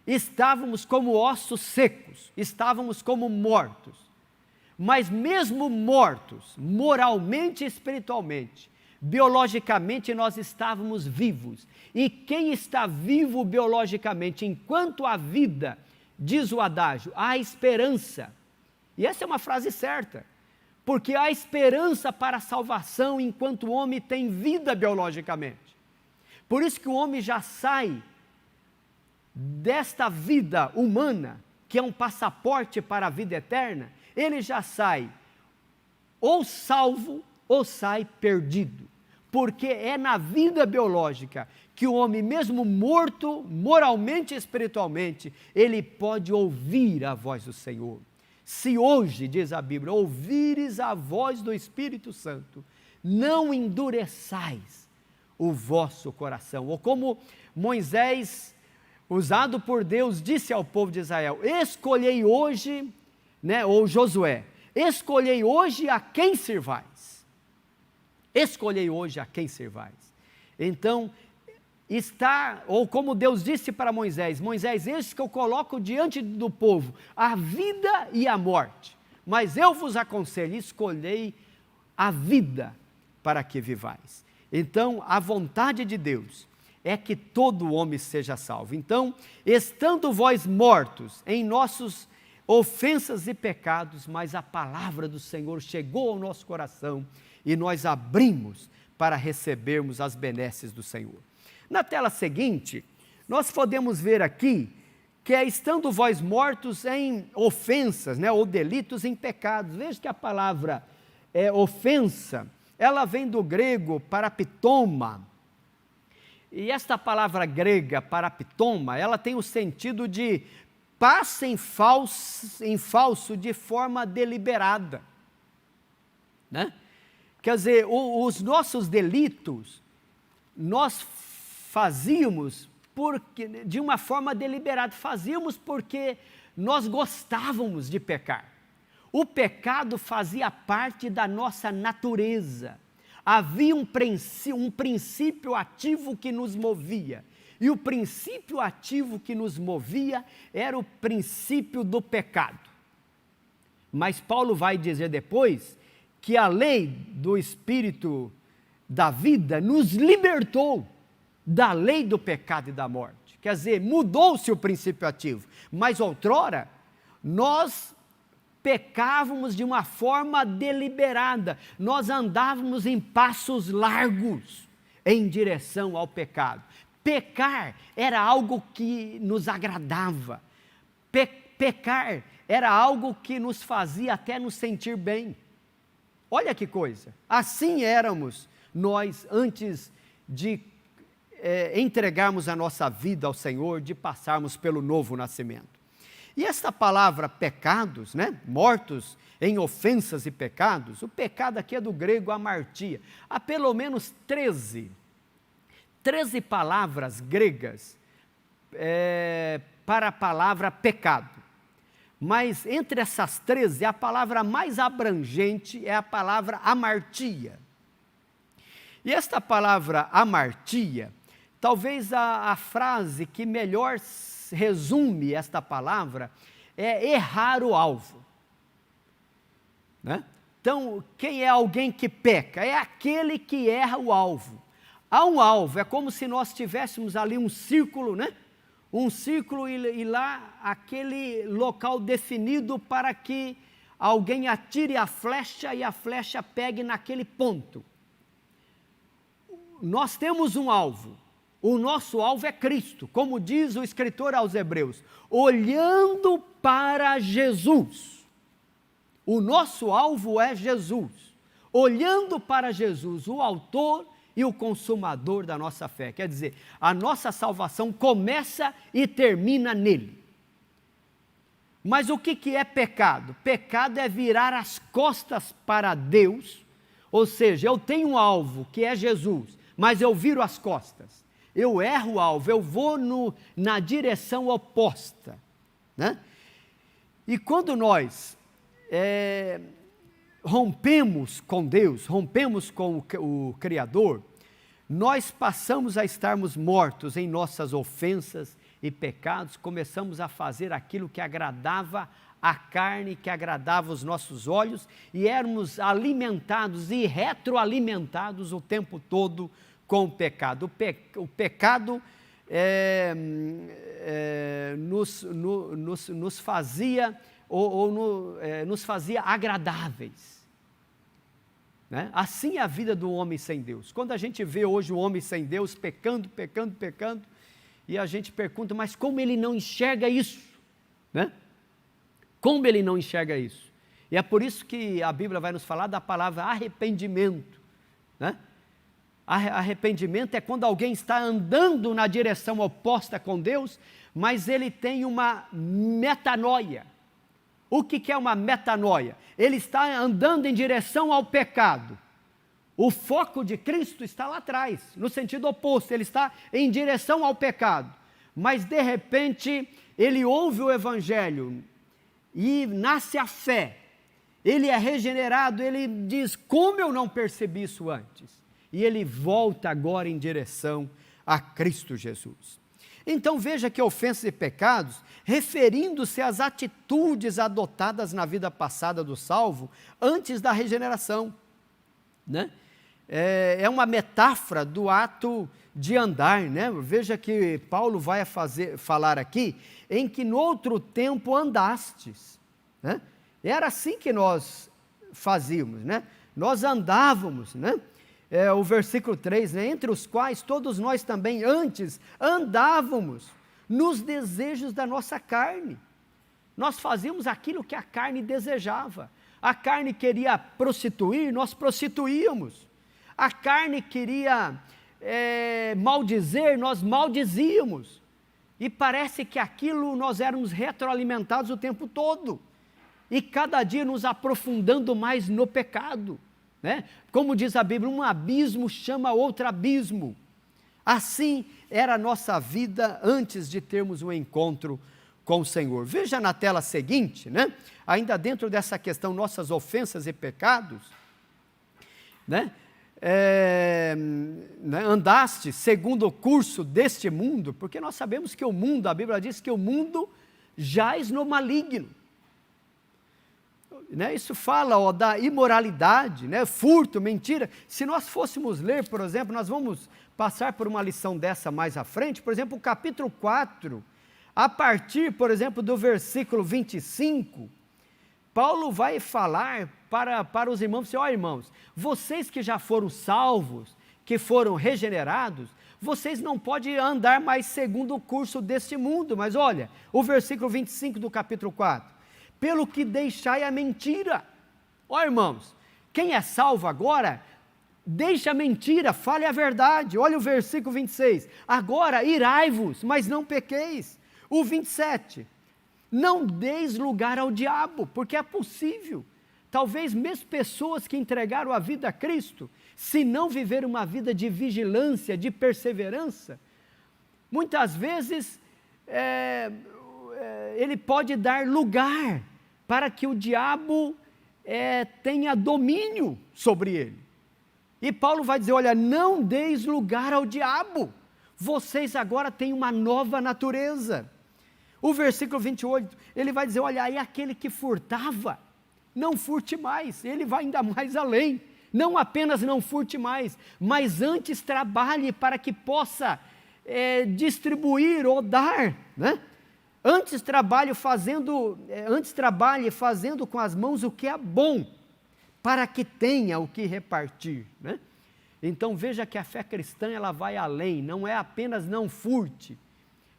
Estávamos como ossos secos, estávamos como mortos. Mas mesmo mortos, moralmente e espiritualmente, biologicamente nós estávamos vivos. E quem está vivo biologicamente, enquanto há vida, diz o adágio, há esperança. E essa é uma frase certa, porque há esperança para a salvação enquanto o homem tem vida biologicamente. Por isso que o homem já sai desta vida humana, que é um passaporte para a vida eterna, ele já sai ou salvo ou sai perdido, porque é na vida biológica que o homem, mesmo morto, moralmente e espiritualmente, ele pode ouvir a voz do Senhor. Se hoje, diz a Bíblia, ouvires a voz do Espírito Santo, não endureçais o vosso coração. Ou como Moisés, usado por Deus, disse ao povo de Israel, escolhei hoje, ou Josué, escolhei hoje a quem servais. Escolhei hoje a quem servais. Então, ou como Deus disse para Moisés, Moisés, eis que eu coloco diante do povo a vida e a morte, mas eu vos aconselho, escolhei a vida para que vivais. Então, a vontade de Deus é que todo homem seja salvo. Então, estando vós mortos em nossos ofensas e pecados, mas a palavra do Senhor chegou ao nosso coração e nós abrimos para recebermos as benesses do Senhor. Na tela seguinte, nós podemos ver aqui que é estando vós mortos em ofensas, ou delitos em pecados. Veja que a palavra ofensa, ela vem do grego parapitoma. E esta palavra grega parapitoma, ela tem o sentido de passa em falso de forma deliberada. Quer dizer, os nossos delitos, nós fazíamos de uma forma deliberada, fazíamos porque nós gostávamos de pecar. O pecado fazia parte da nossa natureza. Havia um princípio ativo que nos movia. E o princípio ativo que nos movia era o princípio do pecado. Mas Paulo vai dizer depois que a lei do Espírito da vida nos libertou da lei do pecado e da morte. Quer dizer, mudou-se o princípio ativo. Mas outrora, nós pecávamos de uma forma deliberada. Nós andávamos em passos largos em direção ao pecado. Pecar era algo que nos agradava. Pecar era algo que nos fazia até nos sentir bem. Olha que coisa. Assim éramos nós antes de entregarmos a nossa vida ao Senhor, de passarmos pelo novo nascimento. E esta palavra pecados, mortos em ofensas e pecados, o pecado aqui é do grego amartia. Há pelo menos 13 palavras gregas para a palavra pecado. Mas entre essas 13, a palavra mais abrangente é a palavra amartia. E esta palavra amartia, talvez a frase que melhor resume esta palavra é errar o alvo. Então, quem é alguém que peca? É aquele que erra o alvo. Há um alvo, é como se nós tivéssemos ali um círculo, um círculo e lá aquele local definido para que alguém atire a flecha e a flecha pegue naquele ponto. Nós temos um alvo. O nosso alvo é Cristo, como diz o escritor aos Hebreus, olhando para Jesus. O nosso alvo é Jesus, olhando para Jesus, o autor e o consumador da nossa fé. Quer dizer, a nossa salvação começa e termina nele. Mas o que é pecado? Pecado é virar as costas para Deus, ou seja, eu tenho um alvo que é Jesus, mas eu viro as costas, eu erro o alvo, eu vou na direção oposta, né? E quando nós rompemos com Deus, rompemos com o Criador, nós passamos a estarmos mortos em nossas ofensas e pecados, começamos a fazer aquilo que agradava a carne, que agradava os nossos olhos, e éramos alimentados e retroalimentados o tempo todo com o pecado. O pecado nos fazia nos fazia agradáveis, né? Assim é a vida do homem sem Deus. Quando a gente vê hoje o homem sem Deus pecando, e a gente pergunta, mas como ele não enxerga isso, né? Como ele não enxerga isso? E é por isso que a Bíblia vai nos falar da palavra arrependimento, né? Arrependimento é quando alguém está andando na direção oposta com Deus, mas ele tem uma metanoia. O que é uma metanoia? Ele está andando em direção ao pecado. O foco de Cristo está lá atrás, no sentido oposto, ele está em direção ao pecado. Mas de repente, ele ouve o Evangelho e nasce a fé. Ele é regenerado, ele diz, como eu não percebi isso antes? E ele volta agora em direção a Cristo Jesus. Então veja que ofensas e pecados, referindo-se às atitudes adotadas na vida passada do salvo, antes da regeneração, né? É uma metáfora do ato de andar, né? Veja que Paulo vai falar aqui, em que no outro tempo andastes, né? Era assim que nós fazíamos, né? Nós andávamos, né? O versículo 3, né? Entre os quais todos nós também antes andávamos nos desejos da nossa carne. Nós fazíamos aquilo que a carne desejava. A carne queria prostituir, nós prostituíamos. A carne queria maldizer, nós maldizíamos. E parece que aquilo nós éramos retroalimentados o tempo todo. E cada dia nos aprofundando mais no pecado, né? Como diz a Bíblia, um abismo chama outro abismo. Assim era a nossa vida antes de termos um encontro com o Senhor. Veja na tela seguinte, né? Ainda dentro dessa questão, nossas ofensas e pecados, né? Andaste segundo o curso deste mundo, porque nós sabemos que o mundo, a Bíblia diz que o mundo jaz no maligno. Né? Isso fala da imoralidade, né? Furto, mentira. Se nós fôssemos ler, por exemplo, nós vamos passar por uma lição dessa mais à frente, por exemplo, o capítulo 4, a partir, por exemplo, do versículo 25, Paulo vai falar para os irmãos, assim, ó irmãos, vocês que já foram salvos, que foram regenerados, vocês não podem andar mais segundo o curso deste mundo, mas olha, o versículo 25 do capítulo 4, pelo que deixai a mentira. Ó irmãos, quem é salvo agora, deixa a mentira, fale a verdade. Olha o versículo 26, agora irai-vos, mas não pequeis. O 27, não deis lugar ao diabo, porque é possível, talvez mesmo pessoas que entregaram a vida a Cristo, se não viver uma vida de vigilância, de perseverança, muitas vezes ele pode dar lugar para que o diabo tenha domínio sobre ele. E Paulo vai dizer, olha, não deis lugar ao diabo, vocês agora têm uma nova natureza. O versículo 28, ele vai dizer, olha, aí aquele que furtava, não furte mais, ele vai ainda mais além, não apenas não furte mais, mas antes trabalhe para que possa distribuir ou dar, né? Antes trabalhe fazendo com as mãos o que é bom, para que tenha o que repartir, né? Então veja que a fé cristã ela vai além, não é apenas não furte,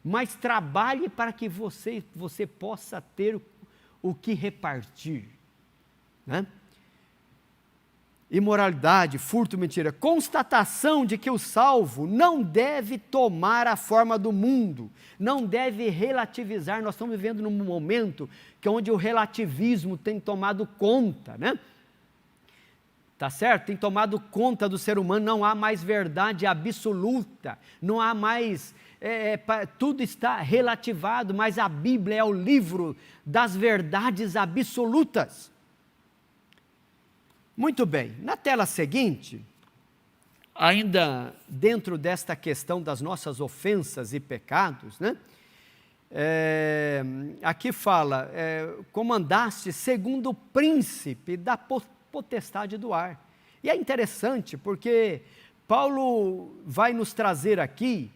mas trabalhe para que você possa ter o que repartir, né? imoralidade, furto, mentira. Constatação de que o salvo não deve tomar a forma do mundo, não deve relativizar. Nós estamos vivendo num momento que é onde o relativismo tem tomado conta, né? Tá certo? Tem tomado conta do ser humano, não há mais verdade absoluta, não há mais, tudo está relativado, mas a Bíblia é o livro das verdades absolutas. Muito bem, na tela seguinte, ainda dentro desta questão das nossas ofensas e pecados, né? Aqui fala, comandaste segundo o príncipe da potestade do ar. E é interessante porque Paulo vai nos trazer aqui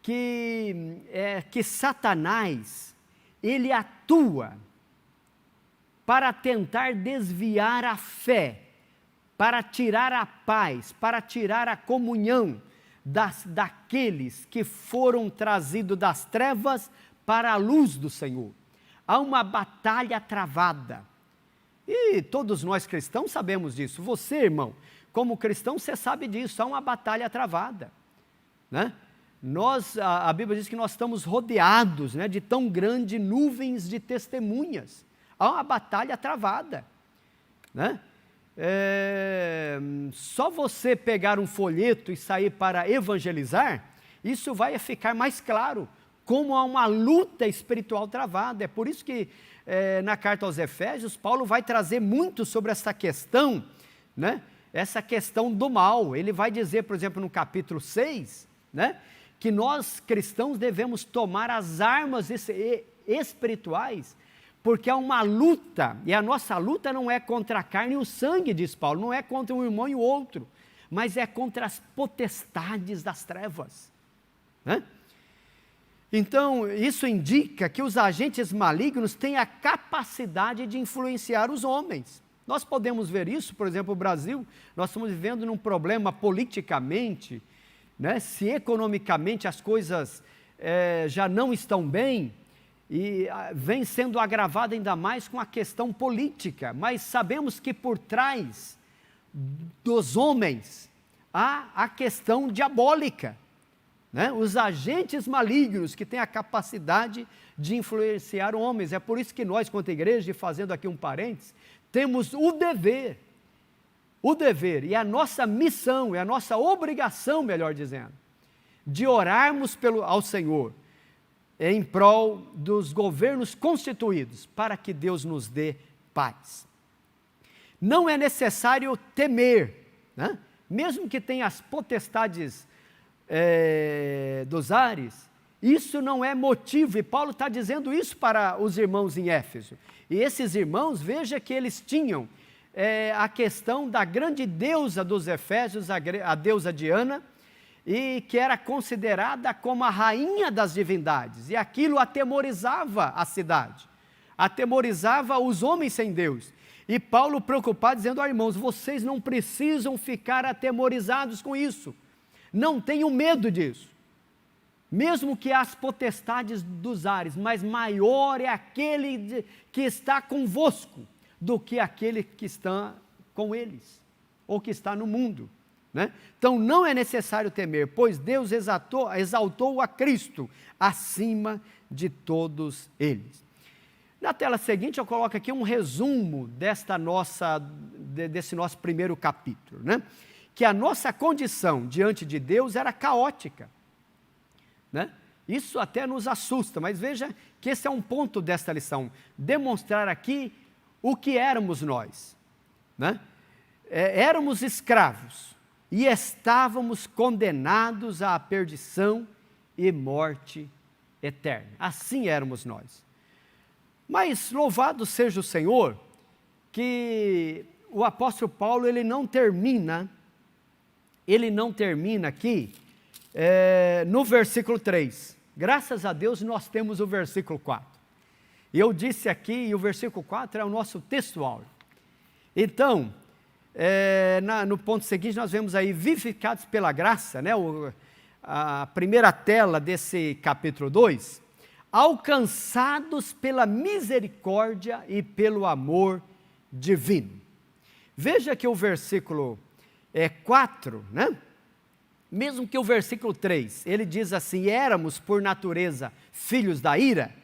que Satanás, ele atua para tentar desviar a fé, para tirar a paz, para tirar a comunhão daqueles que foram trazidos das trevas para a luz do Senhor. Há uma batalha travada. E todos nós cristãos sabemos disso. Você, irmão, como cristão, você sabe disso. Há uma batalha travada, né? A Bíblia diz que nós estamos rodeados, né, de tão grandes nuvens de testemunhas. Há uma batalha travada, né? Só você pegar um folheto e sair para evangelizar, isso vai ficar mais claro, como há uma luta espiritual travada. É por isso que na carta aos Efésios, Paulo vai trazer muito sobre essa questão, né? Essa questão do mal. Ele vai dizer, por exemplo, no capítulo 6, né, que nós cristãos devemos tomar as armas espirituais, porque há uma luta, e a nossa luta não é contra a carne e o sangue, diz Paulo, não é contra um irmão e o outro, mas é contra as potestades das trevas, né? Então, isso indica que os agentes malignos têm a capacidade de influenciar os homens. Nós podemos ver isso, por exemplo, o Brasil, nós estamos vivendo num problema politicamente, né? Se economicamente as coisas já não estão bem, e vem sendo agravado ainda mais com a questão política, mas sabemos que por trás dos homens há a questão diabólica, né? Os agentes malignos que têm a capacidade de influenciar homens. É por isso que nós, quanto igreja, e fazendo aqui um parênteses, temos o dever e a nossa missão, é a nossa obrigação, melhor dizendo, de orarmos ao Senhor em prol dos governos constituídos, para que Deus nos dê paz. Não é necessário temer, né? Mesmo que tenha as potestades dos ares, isso não é motivo, e Paulo está dizendo isso para os irmãos em Éfeso. E esses irmãos, veja que eles tinham a questão da grande deusa dos Efésios, a deusa Diana, e que era considerada como a rainha das divindades, e aquilo atemorizava a cidade, atemorizava os homens sem Deus. E Paulo preocupado dizendo, irmãos, vocês não precisam ficar atemorizados com isso, não tenham medo disso, mesmo que as potestades dos ares, mas maior é aquele que está convosco, do que aquele que está com eles, ou que está no mundo, né? Então não é necessário temer, pois Deus exaltou a Cristo acima de todos eles. Na tela seguinte eu coloco aqui um resumo desse nosso primeiro capítulo, né? Que a nossa condição diante de Deus era caótica, né? Isso até nos assusta, mas veja que esse é um ponto desta lição, demonstrar aqui o que éramos nós, né? Éramos escravos, e estávamos condenados à perdição e morte eterna. Assim éramos nós. Mas louvado seja o Senhor, que o apóstolo Paulo, ele não termina aqui no versículo 3. Graças a Deus nós temos o versículo 4. E eu disse aqui, e o versículo 4 é o nosso texto áureo. Então, no ponto seguinte, nós vemos aí, vivificados pela graça, né, a primeira tela desse capítulo 2, alcançados pela misericórdia e pelo amor divino. Veja que o versículo 4, né? Mesmo que o versículo 3, ele diz assim, éramos por natureza filhos da ira,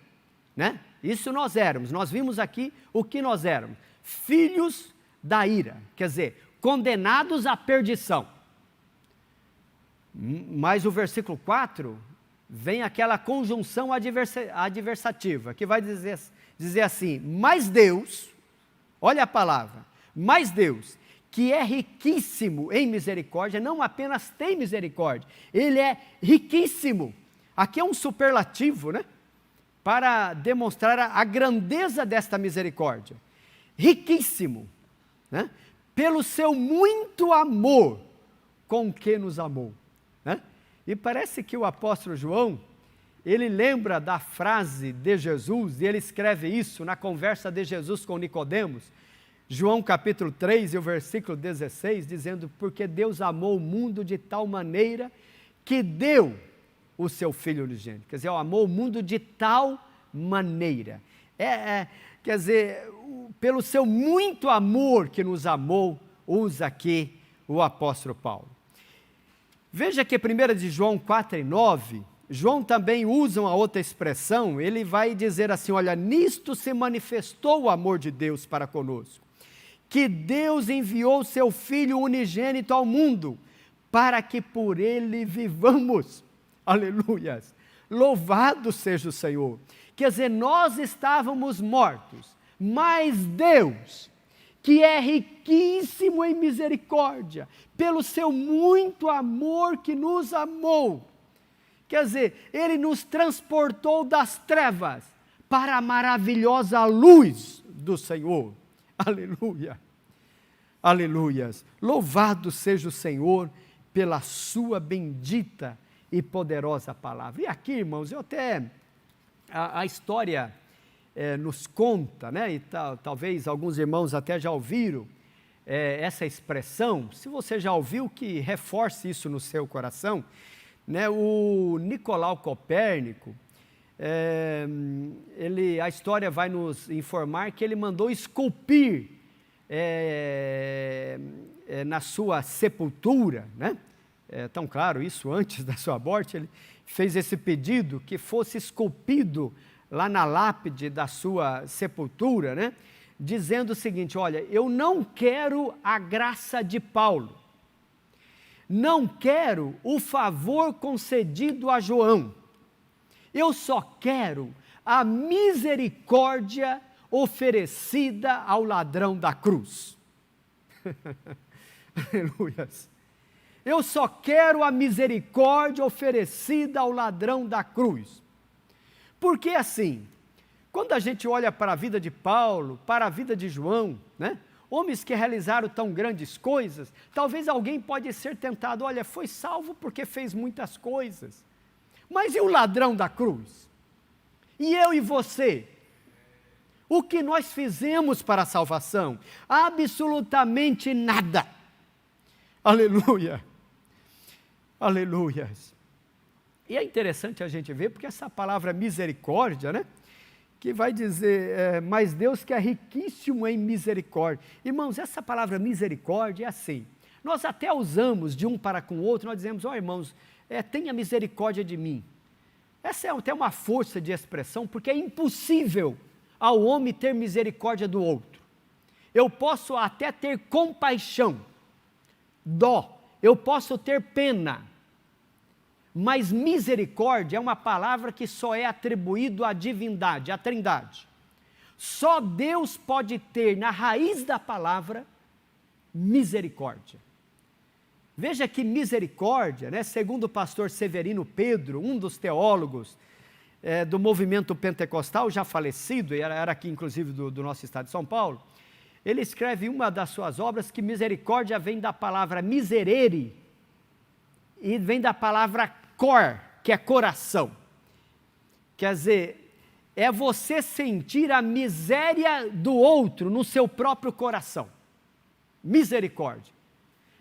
né? Isso nós éramos, nós vimos aqui o que nós éramos, filhos da ira, quer dizer, condenados à perdição. Mas o versículo 4 vem aquela conjunção adversativa, que vai dizer assim, mas Deus, olha a palavra, mas Deus, que é riquíssimo em misericórdia, não apenas tem misericórdia, Ele é riquíssimo. Aqui é um superlativo, né? Para demonstrar a grandeza desta misericórdia. Riquíssimo, né? Pelo seu muito amor com que nos amou, né? E parece que o apóstolo João, ele lembra da frase de Jesus, e ele escreve isso na conversa de Jesus com Nicodemos, João capítulo 3 e o versículo 16, dizendo, porque Deus amou o mundo de tal maneira que deu o seu Filho unigênito. Quer dizer, amou o mundo de tal maneira. Quer dizer, pelo seu muito amor que nos amou, usa aqui o apóstolo Paulo. Veja que 1 de João 4 e 9, João também usa uma outra expressão, ele vai dizer assim, olha, nisto se manifestou o amor de Deus para conosco, que Deus enviou seu Filho unigênito ao mundo, para que por ele vivamos. Aleluias! Louvado seja o Senhor. Quer dizer, nós estávamos mortos, mas Deus, que é riquíssimo em misericórdia, pelo seu muito amor que nos amou, quer dizer, Ele nos transportou das trevas para a maravilhosa luz do Senhor. Aleluia, aleluias, louvado seja o Senhor pela sua bendita e poderosa palavra. E aqui, irmãos, a história nos conta, né, e talvez alguns irmãos até já ouviram essa expressão, se você já ouviu, que reforce isso no seu coração, né, o Nicolau Copérnico, a história vai nos informar que ele mandou esculpir na sua sepultura, né? Tão claro, isso antes da sua morte, ele fez esse pedido que fosse esculpido lá na lápide da sua sepultura, né? Dizendo o seguinte, olha, eu não quero a graça de Paulo, não quero o favor concedido a João, eu só quero a misericórdia oferecida ao ladrão da cruz. Aleluias. Eu só quero a misericórdia oferecida ao ladrão da cruz. Porque assim, quando a gente olha para a vida de Paulo, para a vida de João, né? Homens que realizaram tão grandes coisas, talvez alguém pode ser tentado, olha, foi salvo porque fez muitas coisas. Mas e o ladrão da cruz? E eu e você? O que nós fizemos para a salvação? Absolutamente nada. Aleluia. Aleluias. E é interessante a gente ver, porque essa palavra misericórdia, né? Que vai dizer, mas Deus que é riquíssimo em misericórdia. Irmãos, essa palavra misericórdia é assim. Nós até usamos de um para com o outro, nós dizemos, irmãos, tenha misericórdia de mim. Essa é até uma força de expressão, porque é impossível ao homem ter misericórdia do outro. Eu posso até ter compaixão, dó, eu posso ter pena, mas misericórdia é uma palavra que só é atribuído à divindade, à Trindade. Só Deus pode ter na raiz da palavra misericórdia. Veja que misericórdia, né, segundo o pastor Severino Pedro, um dos teólogos do movimento pentecostal, já falecido, e era aqui inclusive do nosso estado de São Paulo, ele escreve em uma das suas obras que misericórdia vem da palavra miserere e vem da palavra cor, que é coração. Quer dizer, é você sentir a miséria do outro no seu próprio coração. Misericórdia.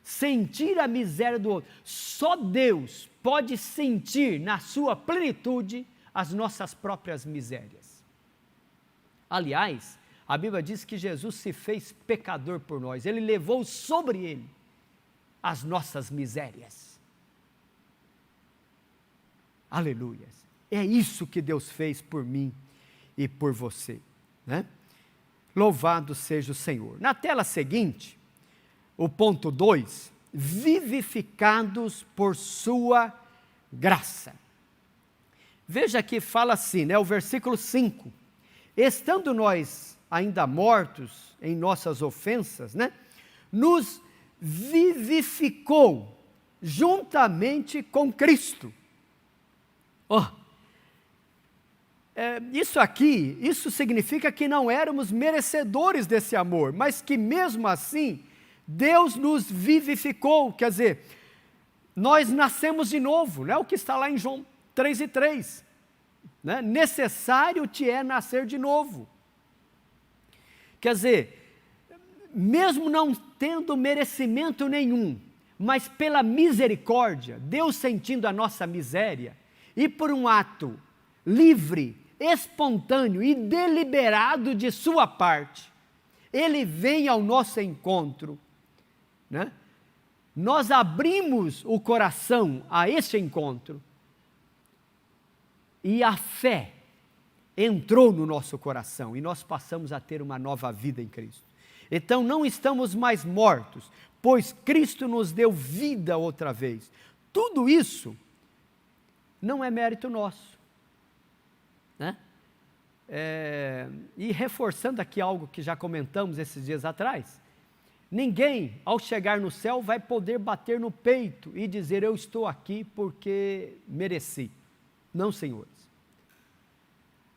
Sentir a miséria do outro. Só Deus pode sentir na sua plenitude as nossas próprias misérias. Aliás, A Bíblia diz que Jesus se fez pecador por nós. Ele levou sobre ele as nossas misérias. Aleluia. É isso que Deus fez por mim e por você, né? Louvado seja o Senhor. Na tela seguinte, o ponto 2, vivificados por sua graça. Veja que fala assim, né, o versículo 5, estando nós ainda mortos em nossas ofensas, né, nos vivificou juntamente com Cristo. Isso significa que não éramos merecedores desse amor, mas que mesmo assim, Deus nos vivificou, quer dizer, nós nascemos de novo, né? O que está lá em João 3:3, né? Necessário te é nascer de novo. Quer dizer, mesmo não tendo merecimento nenhum, mas pela misericórdia, Deus sentindo a nossa miséria, e por um ato livre, espontâneo e deliberado de sua parte, Ele vem ao nosso encontro, né? Nós abrimos o coração a esse encontro, e a fé entrou no nosso coração, e nós passamos a ter uma nova vida em Cristo. Então não estamos mais mortos, pois Cristo nos deu vida outra vez. Tudo isso não é mérito nosso, né? E reforçando aqui algo que já comentamos esses dias atrás, ninguém, ao chegar no céu, vai poder bater no peito e dizer, eu estou aqui porque mereci. Não, senhores.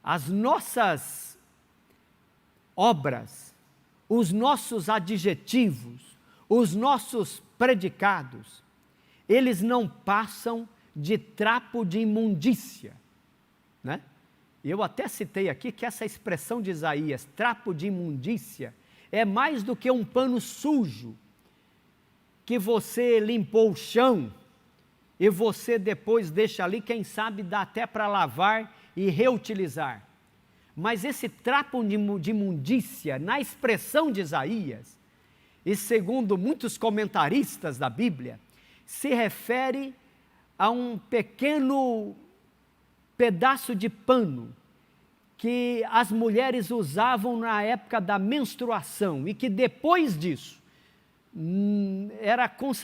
As nossas obras, os nossos adjetivos, os nossos predicados, eles não passam de trapo de imundícia, né? Eu até citei aqui que essa expressão de Isaías, trapo de imundícia, é mais do que um pano sujo, que você limpou o chão, e você depois deixa ali, quem sabe dá até para lavar e reutilizar. Mas esse trapo de imundícia, na expressão de Isaías, e segundo muitos comentaristas da Bíblia, se refere a um pequeno pedaço de pano que as mulheres usavam na época da menstruação, e que depois disso,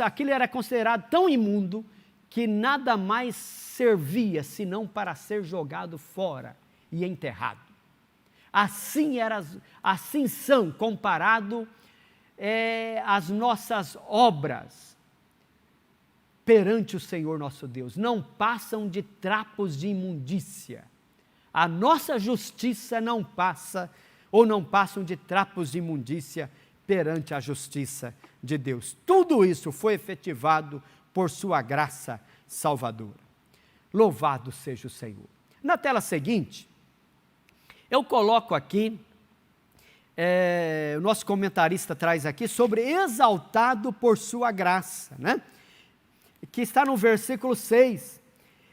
aquilo era considerado tão imundo que nada mais servia senão para ser jogado fora e enterrado. Assim são comparado as nossas obras perante o Senhor nosso Deus, não passam de trapos de imundícia. A nossa justiça não passa, ou não passam de trapos de imundícia perante a justiça de Deus. Tudo isso foi efetivado por sua graça salvadora. Louvado seja o Senhor. Na tela seguinte, eu coloco aqui, o nosso comentarista traz aqui sobre exaltado por sua graça, né? Que está no versículo 6,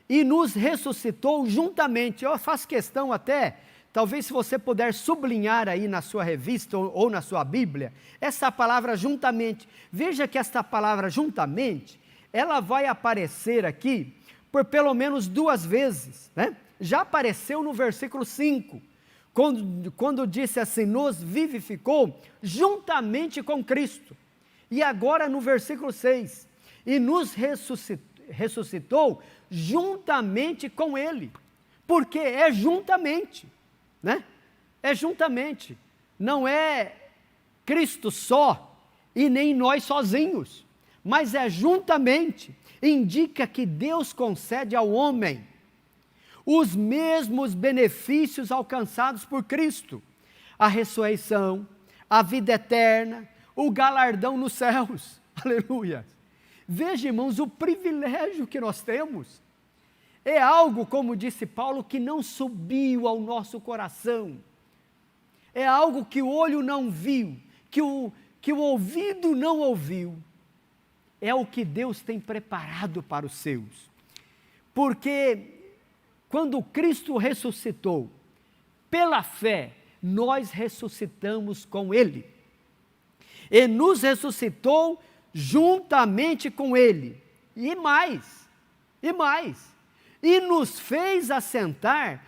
e nos ressuscitou juntamente. Eu faço questão até, talvez se você puder sublinhar aí na sua revista ou na sua Bíblia, essa palavra juntamente. Veja que esta palavra juntamente, ela vai aparecer aqui por pelo menos 2 vezes, né? Já apareceu no versículo 5, quando disse assim, nos vivificou juntamente com Cristo. E agora no versículo 6, e nos ressuscitou juntamente com Ele. Porque é juntamente, né? É juntamente. Não é Cristo só e nem nós sozinhos, mas é juntamente. Indica que Deus concede ao homem os mesmos benefícios alcançados por Cristo. A ressurreição, a vida eterna, o galardão nos céus. Aleluia! Veja, irmãos, o privilégio que nós temos. É algo, como disse Paulo, que não subiu ao nosso coração. É algo que o olho não viu, que o ouvido não ouviu. É o que Deus tem preparado para os seus. Porque quando Cristo ressuscitou, pela fé, nós ressuscitamos com Ele. E nos ressuscitou juntamente com Ele. E mais. E nos fez assentar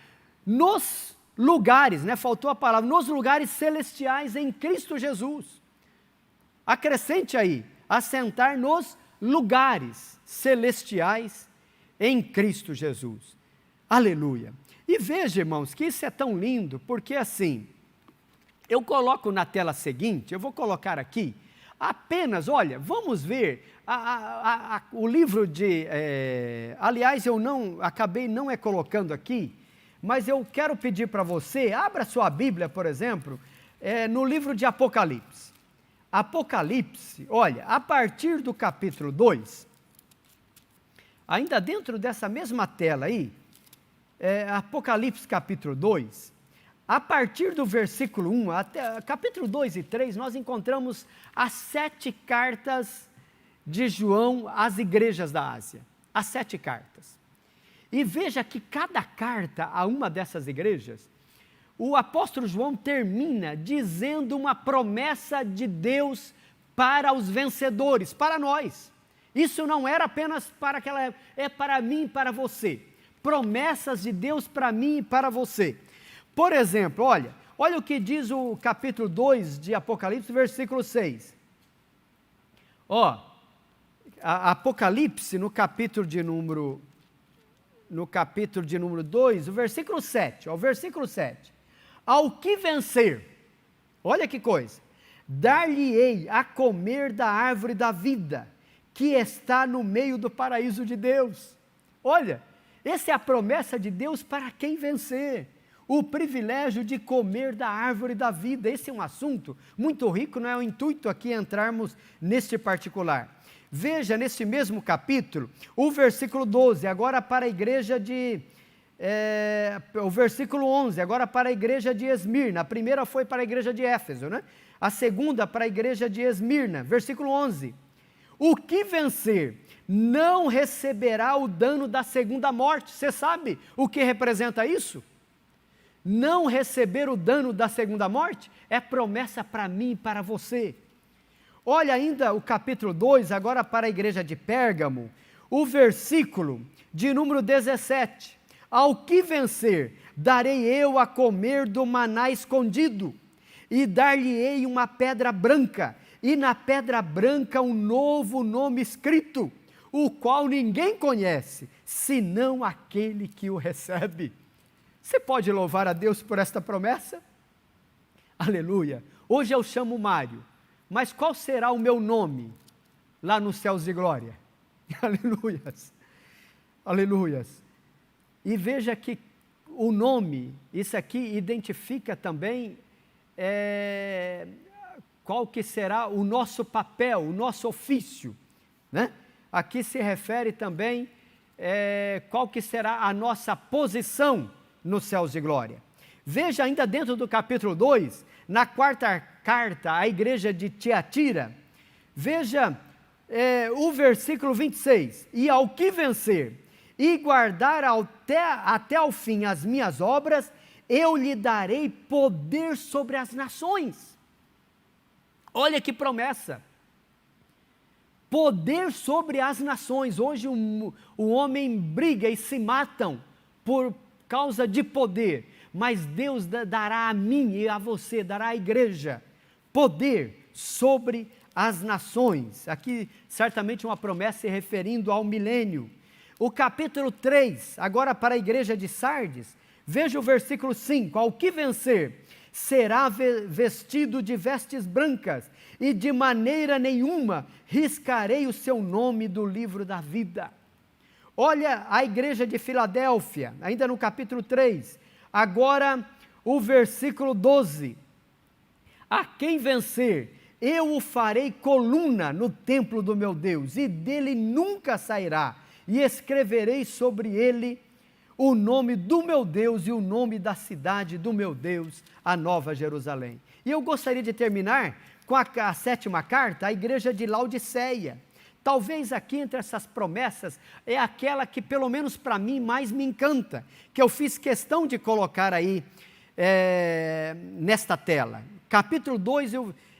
nos lugares, faltou a palavra, nos lugares celestiais em Cristo Jesus. Acrescente aí, assentar nos lugares celestiais em Cristo Jesus. Aleluia. E veja, irmãos, que isso é tão lindo, porque assim, eu coloco na tela seguinte, eu vou colocar aqui, apenas, olha, vamos ver o livro de, aliás, eu acabei não colocando aqui, mas eu quero pedir para você, abra sua Bíblia, por exemplo, no livro de Apocalipse. Apocalipse, olha, a partir do capítulo 2, ainda dentro dessa mesma tela aí, Apocalipse capítulo 2, a partir do versículo 1, até capítulo 2 e 3, nós encontramos as 7 cartas de João às igrejas da Ásia. As 7 cartas. E veja que cada carta a uma dessas igrejas, o apóstolo João termina dizendo uma promessa de Deus para os vencedores, para nós. Isso não era apenas para aquela época, é para mim e para você. Promessas de Deus para mim e para você. Por exemplo, olha o que diz o capítulo 2 de Apocalipse, versículo 6. Apocalipse, no capítulo de número 2, o versículo 7, o versículo 7. Ao que vencer, olha que coisa, dar-lhe-ei a comer da árvore da vida, que está no meio do paraíso de Deus. Olha, essa é a promessa de Deus para quem vencer. O privilégio de comer da árvore da vida. Esse é um assunto muito rico, não é o intuito aqui entrarmos neste particular. Veja nesse mesmo capítulo, o versículo 12, agora para a igreja de... o versículo 11, agora para a igreja de Esmirna. A primeira foi para a igreja de Éfeso, A segunda para a igreja de Esmirna, versículo 11. O que vencer não receberá o dano da segunda morte. Você sabe o que representa isso? Não receber o dano da segunda morte é promessa para mim e para você. Olha ainda o capítulo 2, agora para a igreja de Pérgamo, o versículo de número 17. Ao que vencer, darei eu a comer do maná escondido, e dar-lhe-ei uma pedra branca, e na pedra branca um novo nome escrito, o qual ninguém conhece, senão aquele que o recebe. Você pode louvar a Deus por esta promessa? Aleluia. Hoje eu chamo Mário, mas qual será o meu nome lá nos céus de glória? Aleluias. Aleluias. E veja que o nome, isso aqui identifica também qual que será o nosso papel, o nosso ofício, Aqui se refere também qual que será a nossa posição nos céus de glória. Veja ainda dentro do capítulo 2, na quarta carta à igreja de Tiatira, veja o versículo 26, e ao que vencer e guardar até ao fim as minhas obras, eu lhe darei poder sobre as nações. Olha que promessa. Poder sobre as nações. Hoje o homem briga e se matam por causa de poder, mas Deus dará a mim e a você, dará à igreja, poder sobre as nações. Aqui certamente uma promessa se referindo ao milênio. O capítulo 3, agora para a igreja de Sardes, veja o versículo 5, ao que vencer, será vestido de vestes brancas, e de maneira nenhuma riscarei o seu nome do livro da vida. Olha a igreja de Filadélfia, ainda no capítulo 3, agora o versículo 12. A quem vencer, eu o farei coluna no templo do meu Deus, e dele nunca sairá, e escreverei sobre ele o nome do meu Deus e o nome da cidade do meu Deus, a Nova Jerusalém. E eu gostaria de terminar com a 7ª carta, à igreja de Laodiceia. Talvez aqui entre essas promessas é aquela que pelo menos para mim mais me encanta, que eu fiz questão de colocar aí nesta tela. Capítulo 2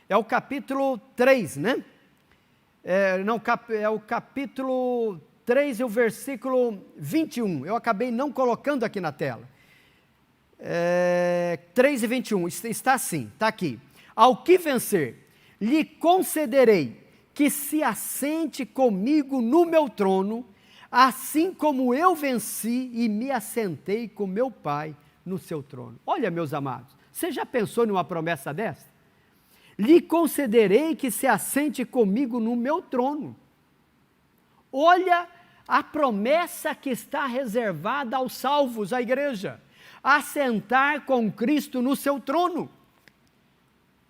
é o capítulo 3, né? É o capítulo 3 e o versículo 21. Eu acabei não colocando aqui na tela. 3 e 21, está assim, está aqui. Ao que vencer, lhe concederei que se assente comigo no meu trono, assim como eu venci e me assentei com meu Pai no seu trono. Olha, meus amados, você já pensou numa promessa dessa? Lhe concederei que se assente comigo no meu trono. Olha a promessa que está reservada aos salvos, à igreja. Assentar com Cristo no seu trono.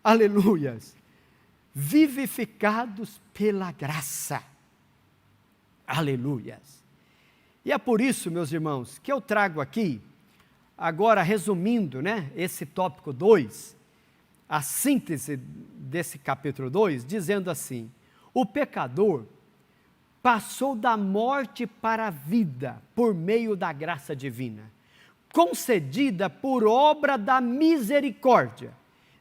Aleluias. Vivificados pela graça. Aleluias. E é por isso, meus irmãos, que eu trago aqui, agora resumindo, né, esse tópico 2, a síntese desse capítulo 2, dizendo assim: o pecador passou da morte para a vida por meio da graça divina, concedida por obra da misericórdia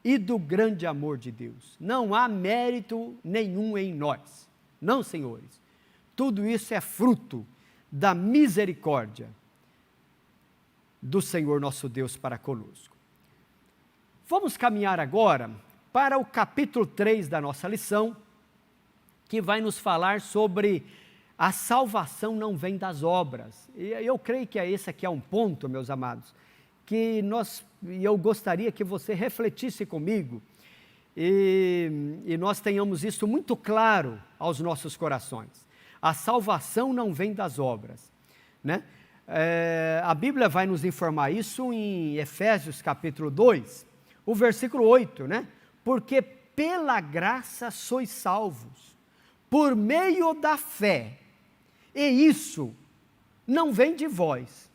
e do grande amor de Deus. Não há mérito nenhum em nós. Não, senhores. Tudo isso é fruto da misericórdia do Senhor nosso Deus para conosco. Vamos caminhar agora para o capítulo 3 da nossa lição, que vai nos falar sobre a salvação não vem das obras. E eu creio que esse aqui é um ponto, meus amados, que eu gostaria que você refletisse comigo e nós tenhamos isso muito claro aos nossos corações. A salvação não vem das obras, né? A Bíblia vai nos informar isso em Efésios capítulo 2, o versículo 8, né? Porque pela graça sois salvos, por meio da fé, e isso não vem de vós,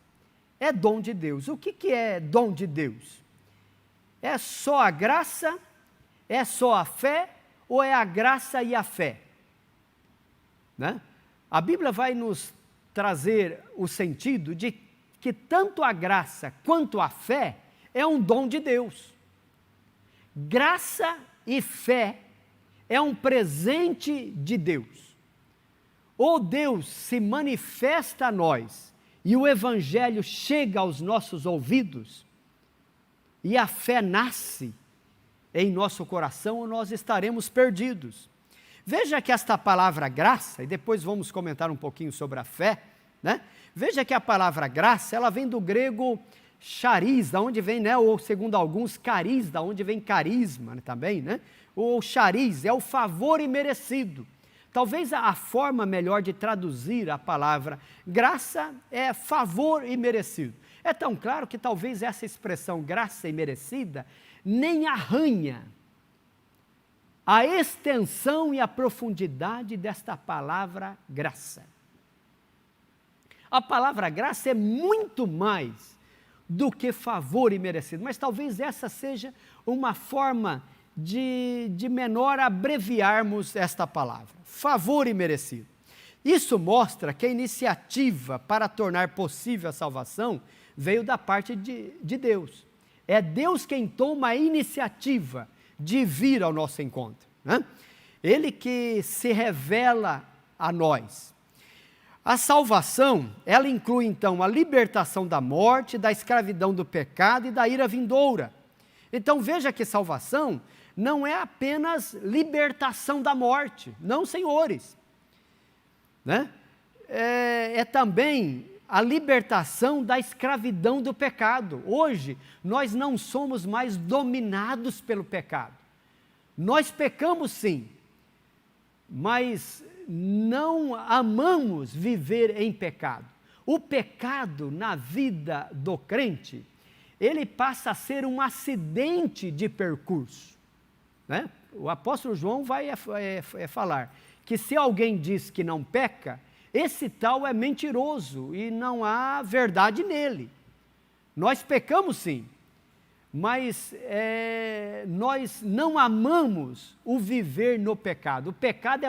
é dom de Deus. O que é dom de Deus? É só a graça, é só a fé, ou é a graça e a fé? Né? A Bíblia vai nos trazer o sentido de que tanto a graça quanto a fé é um dom de Deus. Graça e fé é um presente de Deus. Ou Deus se manifesta a nós e o Evangelho chega aos nossos ouvidos e a fé nasce em nosso coração, ou nós estaremos perdidos. Veja que esta palavra graça, e depois vamos comentar um pouquinho sobre a fé, né? Veja que a palavra graça, ela vem do grego charis, da onde vem, né, ou segundo alguns, cariz, da onde vem carisma, né, também, né? O charis é o favor imerecido. Talvez a forma melhor de traduzir a palavra graça é favor imerecido. É tão claro que talvez essa expressão graça imerecida nem arranha a extensão e a profundidade desta palavra graça. A palavra graça é muito mais do que favor imerecido, mas talvez essa seja uma forma de menor abreviarmos esta palavra, favor imerecido. Isso mostra que a iniciativa para tornar possível a salvação veio da parte de Deus. É Deus quem toma a iniciativa de vir ao nosso encontro, né? Ele que se revela a nós. A salvação, ela inclui então a libertação da morte, da escravidão do pecado e da ira vindoura. Então veja que salvação não é apenas libertação da morte, não, senhores, né? É também a libertação da escravidão do pecado. Hoje, nós não somos mais dominados pelo pecado. Nós pecamos sim, mas não amamos viver em pecado. O pecado na vida do crente, ele passa a ser um acidente de percurso, né? O apóstolo João vai falar que se alguém diz que não peca, esse tal é mentiroso e não há verdade nele. Nós pecamos sim, mas nós não amamos o viver no pecado. O pecado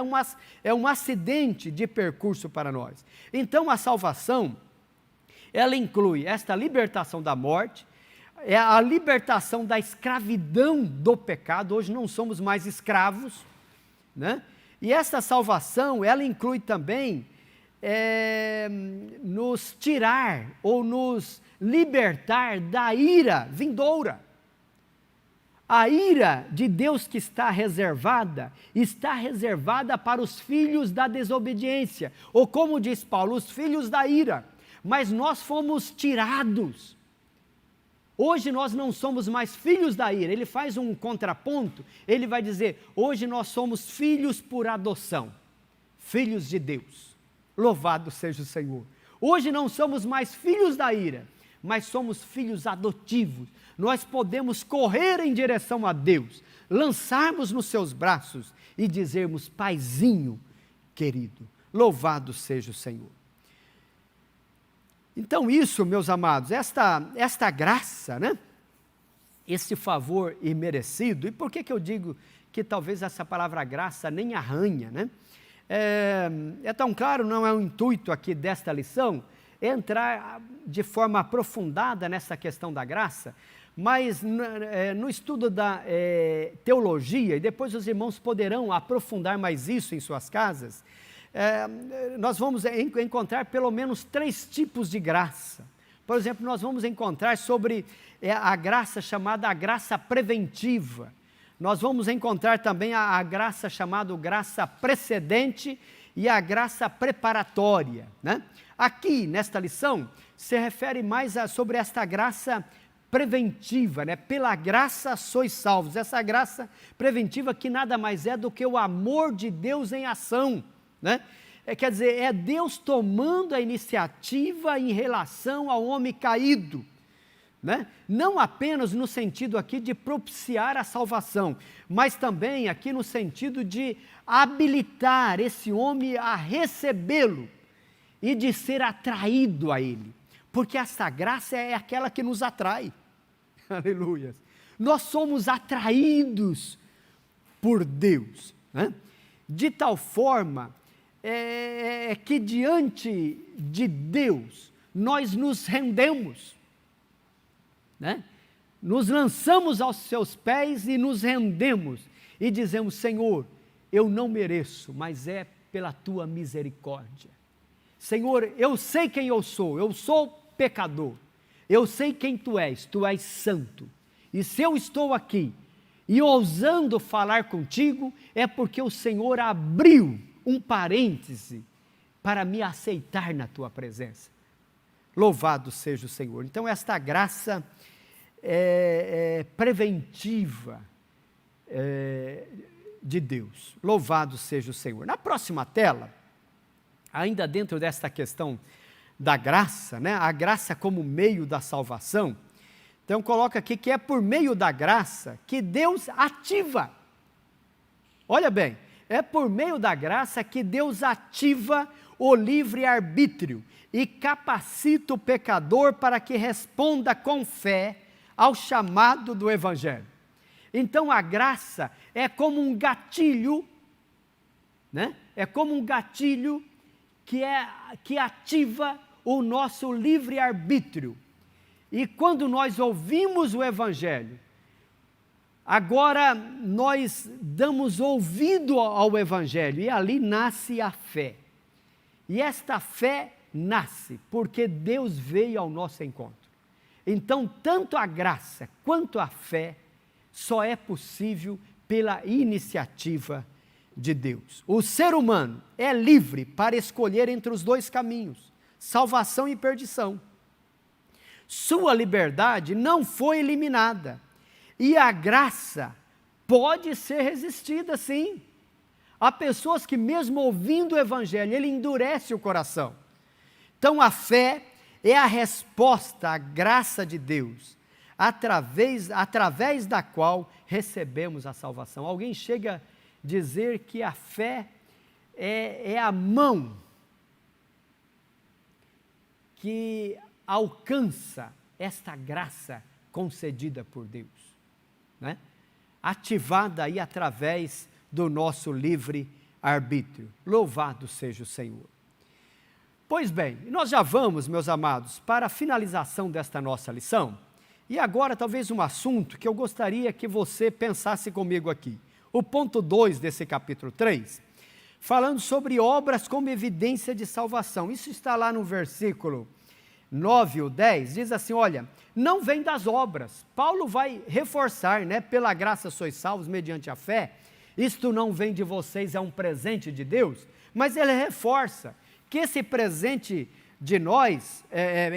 é um acidente de percurso para nós. Então a salvação, ela inclui esta libertação da morte, é a libertação da escravidão do pecado. Hoje não somos mais escravos, né? E essa salvação, ela inclui também nos tirar ou nos libertar da ira vindoura. A ira de Deus que está reservada para os filhos da desobediência, ou como diz Paulo, os filhos da ira, mas nós fomos tirados. Hoje nós não somos mais filhos da ira. Ele faz um contraponto, ele vai dizer, hoje nós somos filhos por adoção, filhos de Deus. Louvado seja o Senhor. Hoje não somos mais filhos da ira, mas somos filhos adotivos. Nós podemos correr em direção a Deus, lançarmos nos seus braços e dizermos, paizinho querido, louvado seja o Senhor. Então isso, meus amados, esta graça, né? Esse favor imerecido, e por que eu digo que talvez essa palavra graça nem arranha, né? É tão claro, não é o intuito aqui desta lição, entrar de forma aprofundada nessa questão da graça, mas no estudo da teologia, e depois os irmãos poderão aprofundar mais isso em suas casas, nós vamos encontrar pelo menos 3 tipos de graça. Por exemplo, nós vamos encontrar sobre a graça chamada a graça preventiva. Nós vamos encontrar também a graça chamada graça precedente e a graça preparatória, né? Aqui, nesta lição, se refere mais sobre esta graça preventiva, né? Pela graça sois salvos. Essa graça preventiva que nada mais é do que o amor de Deus em ação, né? Quer dizer, é Deus tomando a iniciativa em relação ao homem caído, né? Não apenas no sentido aqui de propiciar a salvação, mas também aqui no sentido de habilitar esse homem a recebê-lo e de ser atraído a ele, porque essa graça é aquela que nos atrai. Aleluia! Nós somos atraídos por Deus, né? De tal forma que diante de Deus nós nos rendemos, né? Nos lançamos aos seus pés e nos rendemos e dizemos, Senhor, eu não mereço, mas é pela tua misericórdia. Senhor, eu sei quem eu sou pecador, eu sei quem tu és santo, e se eu estou aqui e ousando falar contigo, é porque o Senhor abriu um parêntese para me aceitar na tua presença. Louvado seja o Senhor. Então esta graça preventiva de Deus, louvado seja o Senhor. Na próxima tela, ainda dentro desta questão da graça, né? A graça como meio da salvação, então coloca aqui que é por meio da graça que Deus ativa, olha bem, é por meio da graça que Deus ativa o livre-arbítrio e capacita o pecador para que responda com fé ao chamado do Evangelho. Então a graça é como um gatilho, né? É como um gatilho que ativa o nosso livre-arbítrio. E quando nós ouvimos o Evangelho, agora nós damos ouvido ao Evangelho e ali nasce a fé. E esta fé nasce porque Deus veio ao nosso encontro. Então, tanto a graça quanto a fé só é possível pela iniciativa de Deus. O ser humano é livre para escolher entre os 2 caminhos, salvação e perdição. Sua liberdade não foi eliminada. E a graça pode ser resistida, sim. Há pessoas que mesmo ouvindo o Evangelho, ele endurece o coração. Então a fé é a resposta à graça de Deus, através da qual recebemos a salvação. Alguém chega a dizer que a fé é a mão que alcança esta graça concedida por Deus, né? Ativada aí através do nosso livre-arbítrio. Louvado seja o Senhor. Pois bem, nós já vamos, meus amados, para a finalização desta nossa lição, E agora, talvez um assunto que eu gostaria que você pensasse comigo aqui. O ponto 2 desse capítulo 3, falando sobre obras como evidência de salvação. Isso está lá no versículo 9 ou 10, diz assim, olha, não vem das obras. Paulo vai reforçar, né? Pela graça sois salvos mediante a fé. Isto não vem de vocês, é um presente de Deus. Mas ele reforça que esse presente de nós,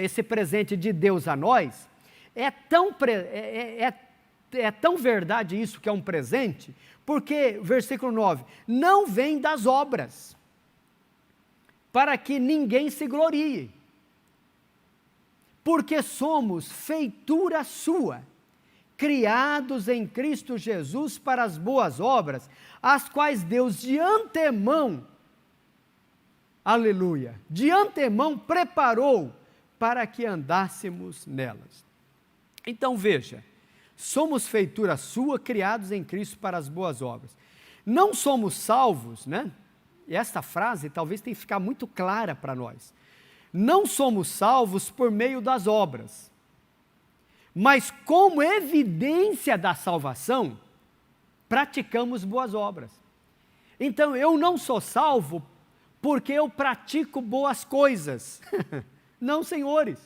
esse presente de Deus a nós, é tão verdade isso que é um presente, porque, versículo 9, não vem das obras, para que ninguém se glorie, porque somos feitura sua, criados em Cristo Jesus para as boas obras, as quais Deus de antemão, aleluia, de antemão preparou para que andássemos nelas. Então veja, somos feitura sua, criados em Cristo para as boas obras. Não somos salvos, né? E esta frase talvez tenha que ficar muito clara para nós. Não somos salvos por meio das obras, mas como evidência da salvação, praticamos boas obras. Então eu não sou salvo porque eu pratico boas coisas. Não, senhores.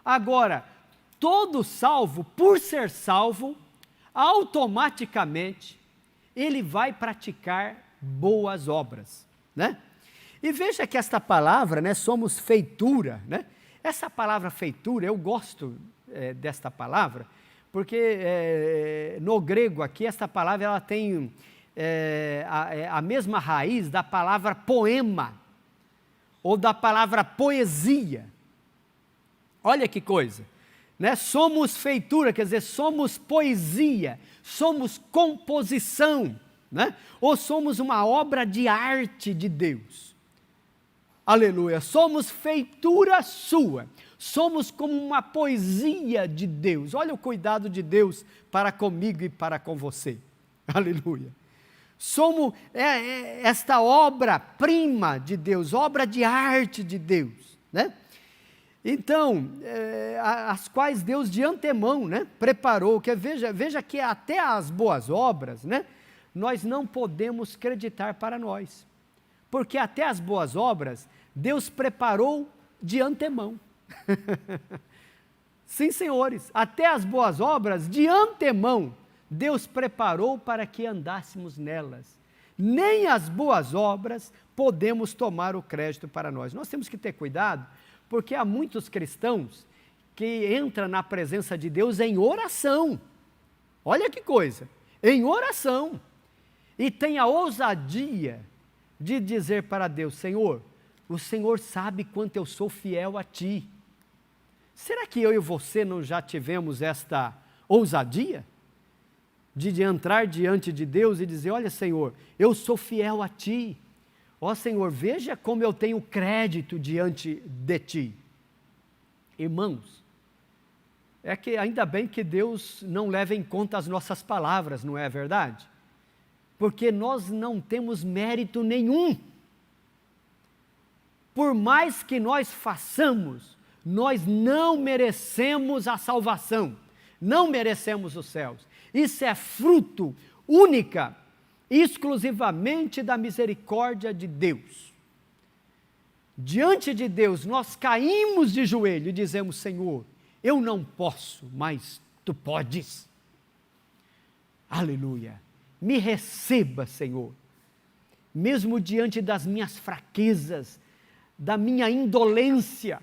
Agora, todo salvo, por ser salvo, automaticamente, ele vai praticar boas obras, né? E veja que esta palavra, né, somos feitura, né? Essa palavra feitura, eu gosto desta palavra, porque no grego aqui, esta palavra ela tem a mesma raiz da palavra poema, ou da palavra poesia. Olha que coisa, né? Somos feitura, quer dizer, somos poesia, somos composição, né? Ou somos uma obra de arte de Deus. Aleluia, somos feitura sua, somos como uma poesia de Deus. Olha o cuidado de Deus para comigo e para com você. Aleluia. Somos esta obra-prima de Deus, obra de arte de Deus, né? Então, as quais Deus de antemão, né, preparou, que veja que até as boas obras, né, nós não podemos acreditar para nós, porque até as boas obras Deus preparou de antemão. Sim, senhores, até as boas obras de antemão Deus preparou para que andássemos nelas. Nem as boas obras podemos tomar o crédito para nós. Nós temos que ter cuidado, porque há muitos cristãos que entram na presença de Deus em oração. Olha que coisa, em oração. E tem a ousadia de dizer para Deus, Senhor, o Senhor sabe quanto eu sou fiel a Ti. Será que eu e você não já tivemos esta ousadia? De entrar diante de Deus e dizer, olha Senhor, eu sou fiel a Ti. Ó Senhor, veja como eu tenho crédito diante de Ti. Irmãos, é que ainda bem que Deus não leva em conta as nossas palavras, não é verdade? Porque nós não temos mérito nenhum. Por mais que nós façamos, nós não merecemos a salvação, não merecemos os céus. Isso é fruto única, exclusivamente da misericórdia de Deus. Diante de Deus, nós caímos de joelho e dizemos, Senhor, eu não posso, mas Tu podes. Aleluia. Me receba, Senhor, mesmo diante das minhas fraquezas, da minha indolência,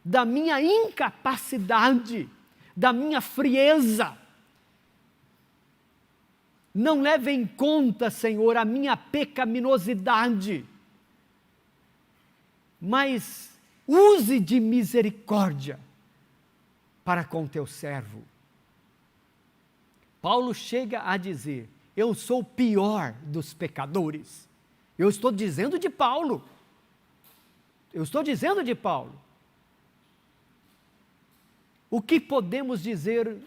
da minha incapacidade, da minha frieza. Não leve em conta, Senhor, a minha pecaminosidade, mas use de misericórdia para com Teu servo. Paulo chega a dizer, eu sou o pior dos pecadores. Eu estou dizendo de Paulo. Eu estou dizendo de Paulo. O que podemos dizer,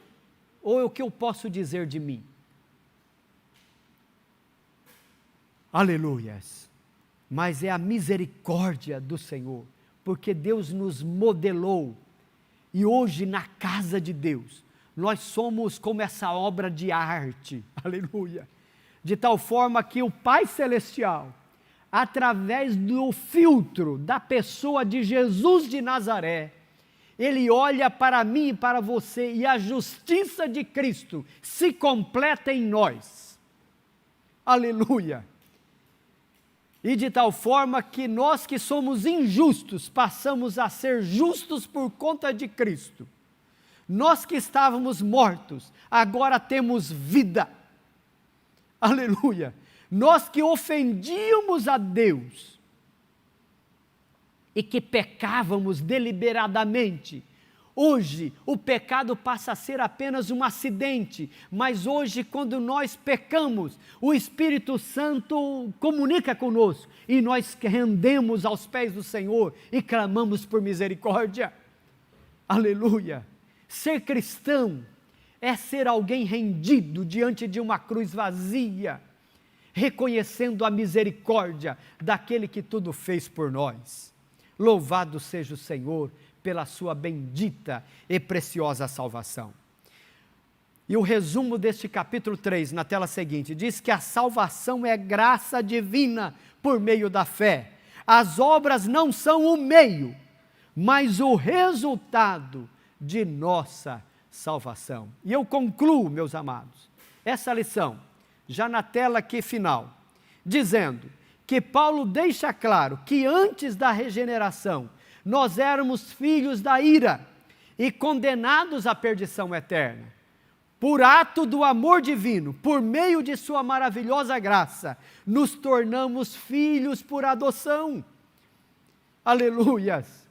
ou o que eu posso dizer de mim? Aleluias. Mas é a misericórdia do Senhor, porque Deus nos modelou, e hoje na casa de Deus, nós somos como essa obra de arte, aleluia, de tal forma que o Pai Celestial, através do filtro da pessoa de Jesus de Nazaré, Ele olha para mim e para você, e a justiça de Cristo se completa em nós, aleluia, e de tal forma que nós que somos injustos, passamos a ser justos por conta de Cristo. Nós que estávamos mortos, agora temos vida, aleluia. Nós que ofendíamos a Deus, e que pecávamos deliberadamente, hoje o pecado passa a ser apenas um acidente, mas hoje quando nós pecamos, o Espírito Santo comunica conosco, e nós rendemos aos pés do Senhor, e clamamos por misericórdia, aleluia. Ser cristão é ser alguém rendido diante de uma cruz vazia, reconhecendo a misericórdia daquele que tudo fez por nós. Louvado seja o Senhor pela sua bendita e preciosa salvação. E o resumo deste capítulo 3, na tela seguinte, diz que a salvação é graça divina por meio da fé. As obras não são o meio, mas o resultado de nossa salvação. E eu concluo, meus amados, essa lição, já na tela aqui final, dizendo que Paulo deixa claro que antes da regeneração, nós éramos filhos da ira e condenados à perdição eterna. Por ato do amor divino, por meio de sua maravilhosa graça, nos tornamos filhos por adoção. Aleluias!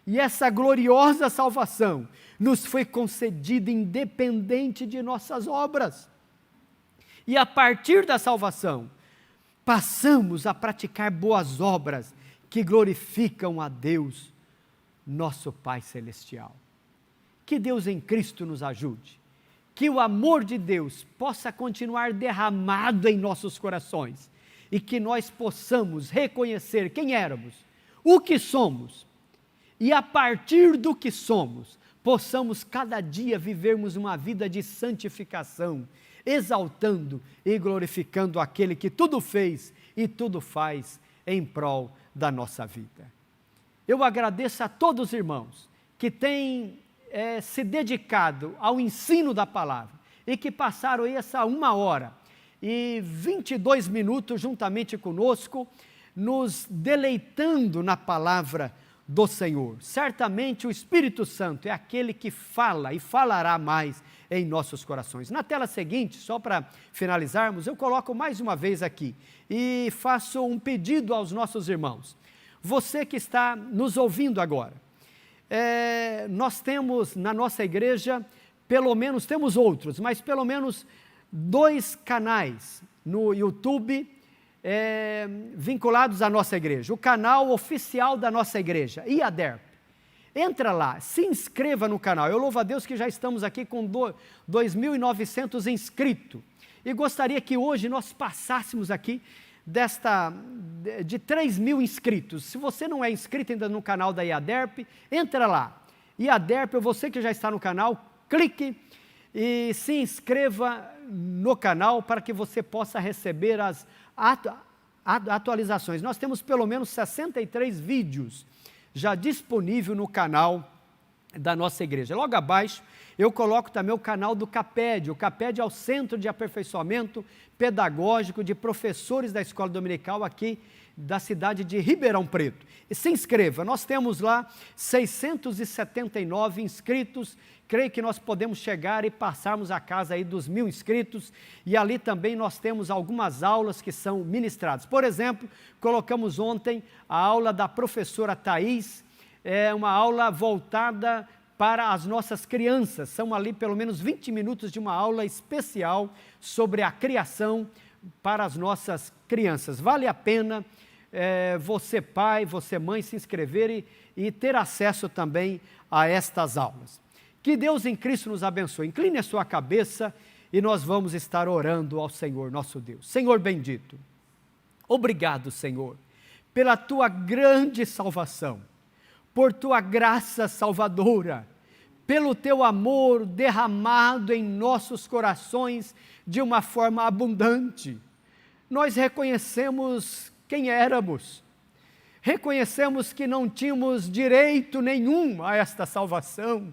E essa gloriosa salvação nos foi concedida independente de nossas obras. E a partir da salvação, passamos a praticar boas obras que glorificam a Deus, nosso Pai Celestial. Que Deus em Cristo nos ajude, que o amor de Deus possa continuar derramado em nossos corações e que nós possamos reconhecer quem éramos, o que somos, e a partir do que somos, possamos cada dia vivermos uma vida de santificação, exaltando e glorificando aquele que tudo fez e tudo faz em prol da nossa vida. Eu agradeço a todos os irmãos que têm se dedicado ao ensino da palavra e que passaram aí essa 1h e 22 minutos juntamente conosco, nos deleitando na palavra do Senhor. Certamente o Espírito Santo é aquele que fala e falará mais em nossos corações. Na tela seguinte, só para finalizarmos, eu coloco mais uma vez aqui e faço um pedido aos nossos irmãos. Você que está nos ouvindo agora, nós temos na nossa igreja, pelo menos, temos outros, mas pelo menos 2 canais no YouTube vinculados à nossa igreja. O canal oficial da nossa igreja, IADERP. Entra lá, se inscreva no canal. Eu louvo a Deus que já estamos aqui com 2.900 inscritos. E gostaria que hoje nós passássemos aqui de 3.000 inscritos. Se você não é inscrito ainda no canal da IADERP, entra lá. IADERP, você que já está no canal, clique e se inscreva no canal para que você possa receber as atualizações. Nós temos pelo menos 63 vídeos já disponível no canal da nossa igreja. Logo abaixo eu coloco também o canal do CAPED. O CAPED é o Centro de Aperfeiçoamento Pedagógico de Professores da Escola Dominical aqui da cidade de Ribeirão Preto. E se inscreva, nós temos lá 679 inscritos, creio que nós podemos chegar e passarmos a casa aí dos 1.000 inscritos, e ali também nós temos algumas aulas que são ministradas. Por exemplo, colocamos ontem a aula da professora Thaís, uma aula voltada para as nossas crianças, são ali pelo menos 20 minutos de uma aula especial sobre a criação para as nossas crianças. Vale a pena você pai, você mãe se inscrever e ter acesso também a estas aulas. Que Deus em Cristo nos abençoe. Incline a sua cabeça e nós vamos estar orando ao Senhor nosso Deus. Senhor bendito, obrigado, Senhor, pela tua grande salvação, por tua graça salvadora, pelo teu amor derramado em nossos corações de uma forma abundante. Nós reconhecemos quem éramos, reconhecemos que não tínhamos direito nenhum a esta salvação,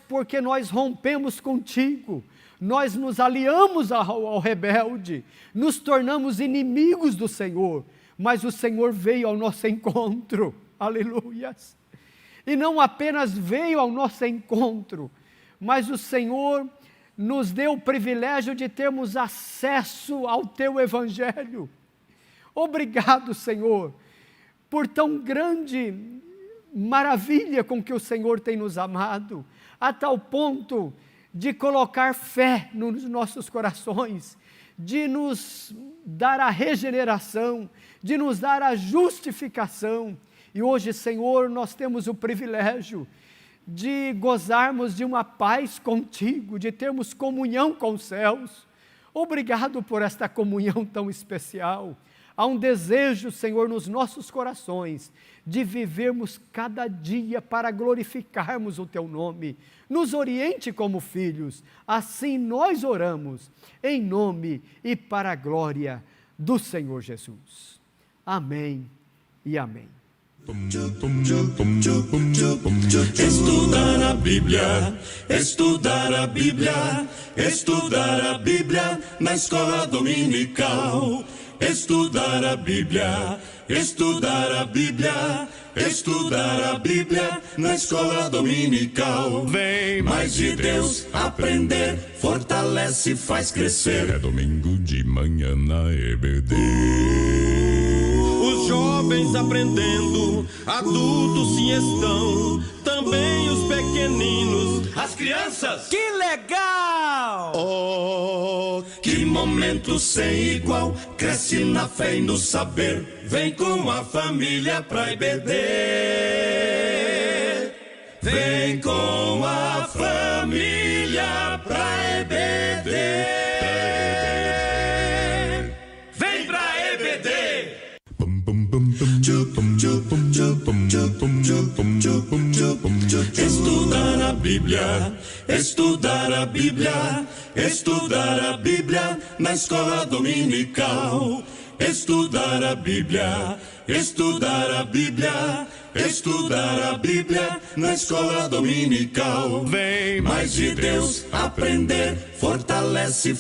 porque nós rompemos contigo, nós nos aliamos ao rebelde, nos tornamos inimigos do Senhor, mas o Senhor veio ao nosso encontro, aleluias. E não apenas veio ao nosso encontro, mas o Senhor nos deu o privilégio de termos acesso ao teu Evangelho. Obrigado, Senhor, por tão grande maravilha com que o Senhor tem nos amado, a tal ponto de colocar fé nos nossos corações, de nos dar a regeneração, de nos dar a justificação. E hoje, Senhor, nós temos o privilégio de gozarmos de uma paz contigo, de termos comunhão com os céus. Obrigado por esta comunhão tão especial. Há um desejo, Senhor, nos nossos corações, de vivermos cada dia para glorificarmos o teu nome. Nos oriente como filhos, assim nós oramos, em nome e para a glória do Senhor Jesus. Amém e amém. Estudar a Bíblia, estudar a Bíblia, estudar a Bíblia na escola dominical. Estudar a Bíblia, estudar a Bíblia, estudar a Bíblia na escola dominical. Vem mais de Deus aprender, fortalece e faz crescer. É domingo de manhã na EBD. Os jovens aprendendo, adultos sim estão, também os pequeninos, as crianças. Que legal! Oh, que momento sem igual, cresce na fé e no saber, vem com a família pra EBD. Vem com a família pra EBD. Vem pra EBD. Estudar a Bíblia, estudar a Bíblia, estudar a Bíblia na escola dominical. Estudar a Bíblia, estudar a Bíblia, estudar a Bíblia na escola dominical. Vem mais de Deus aprender, fortalece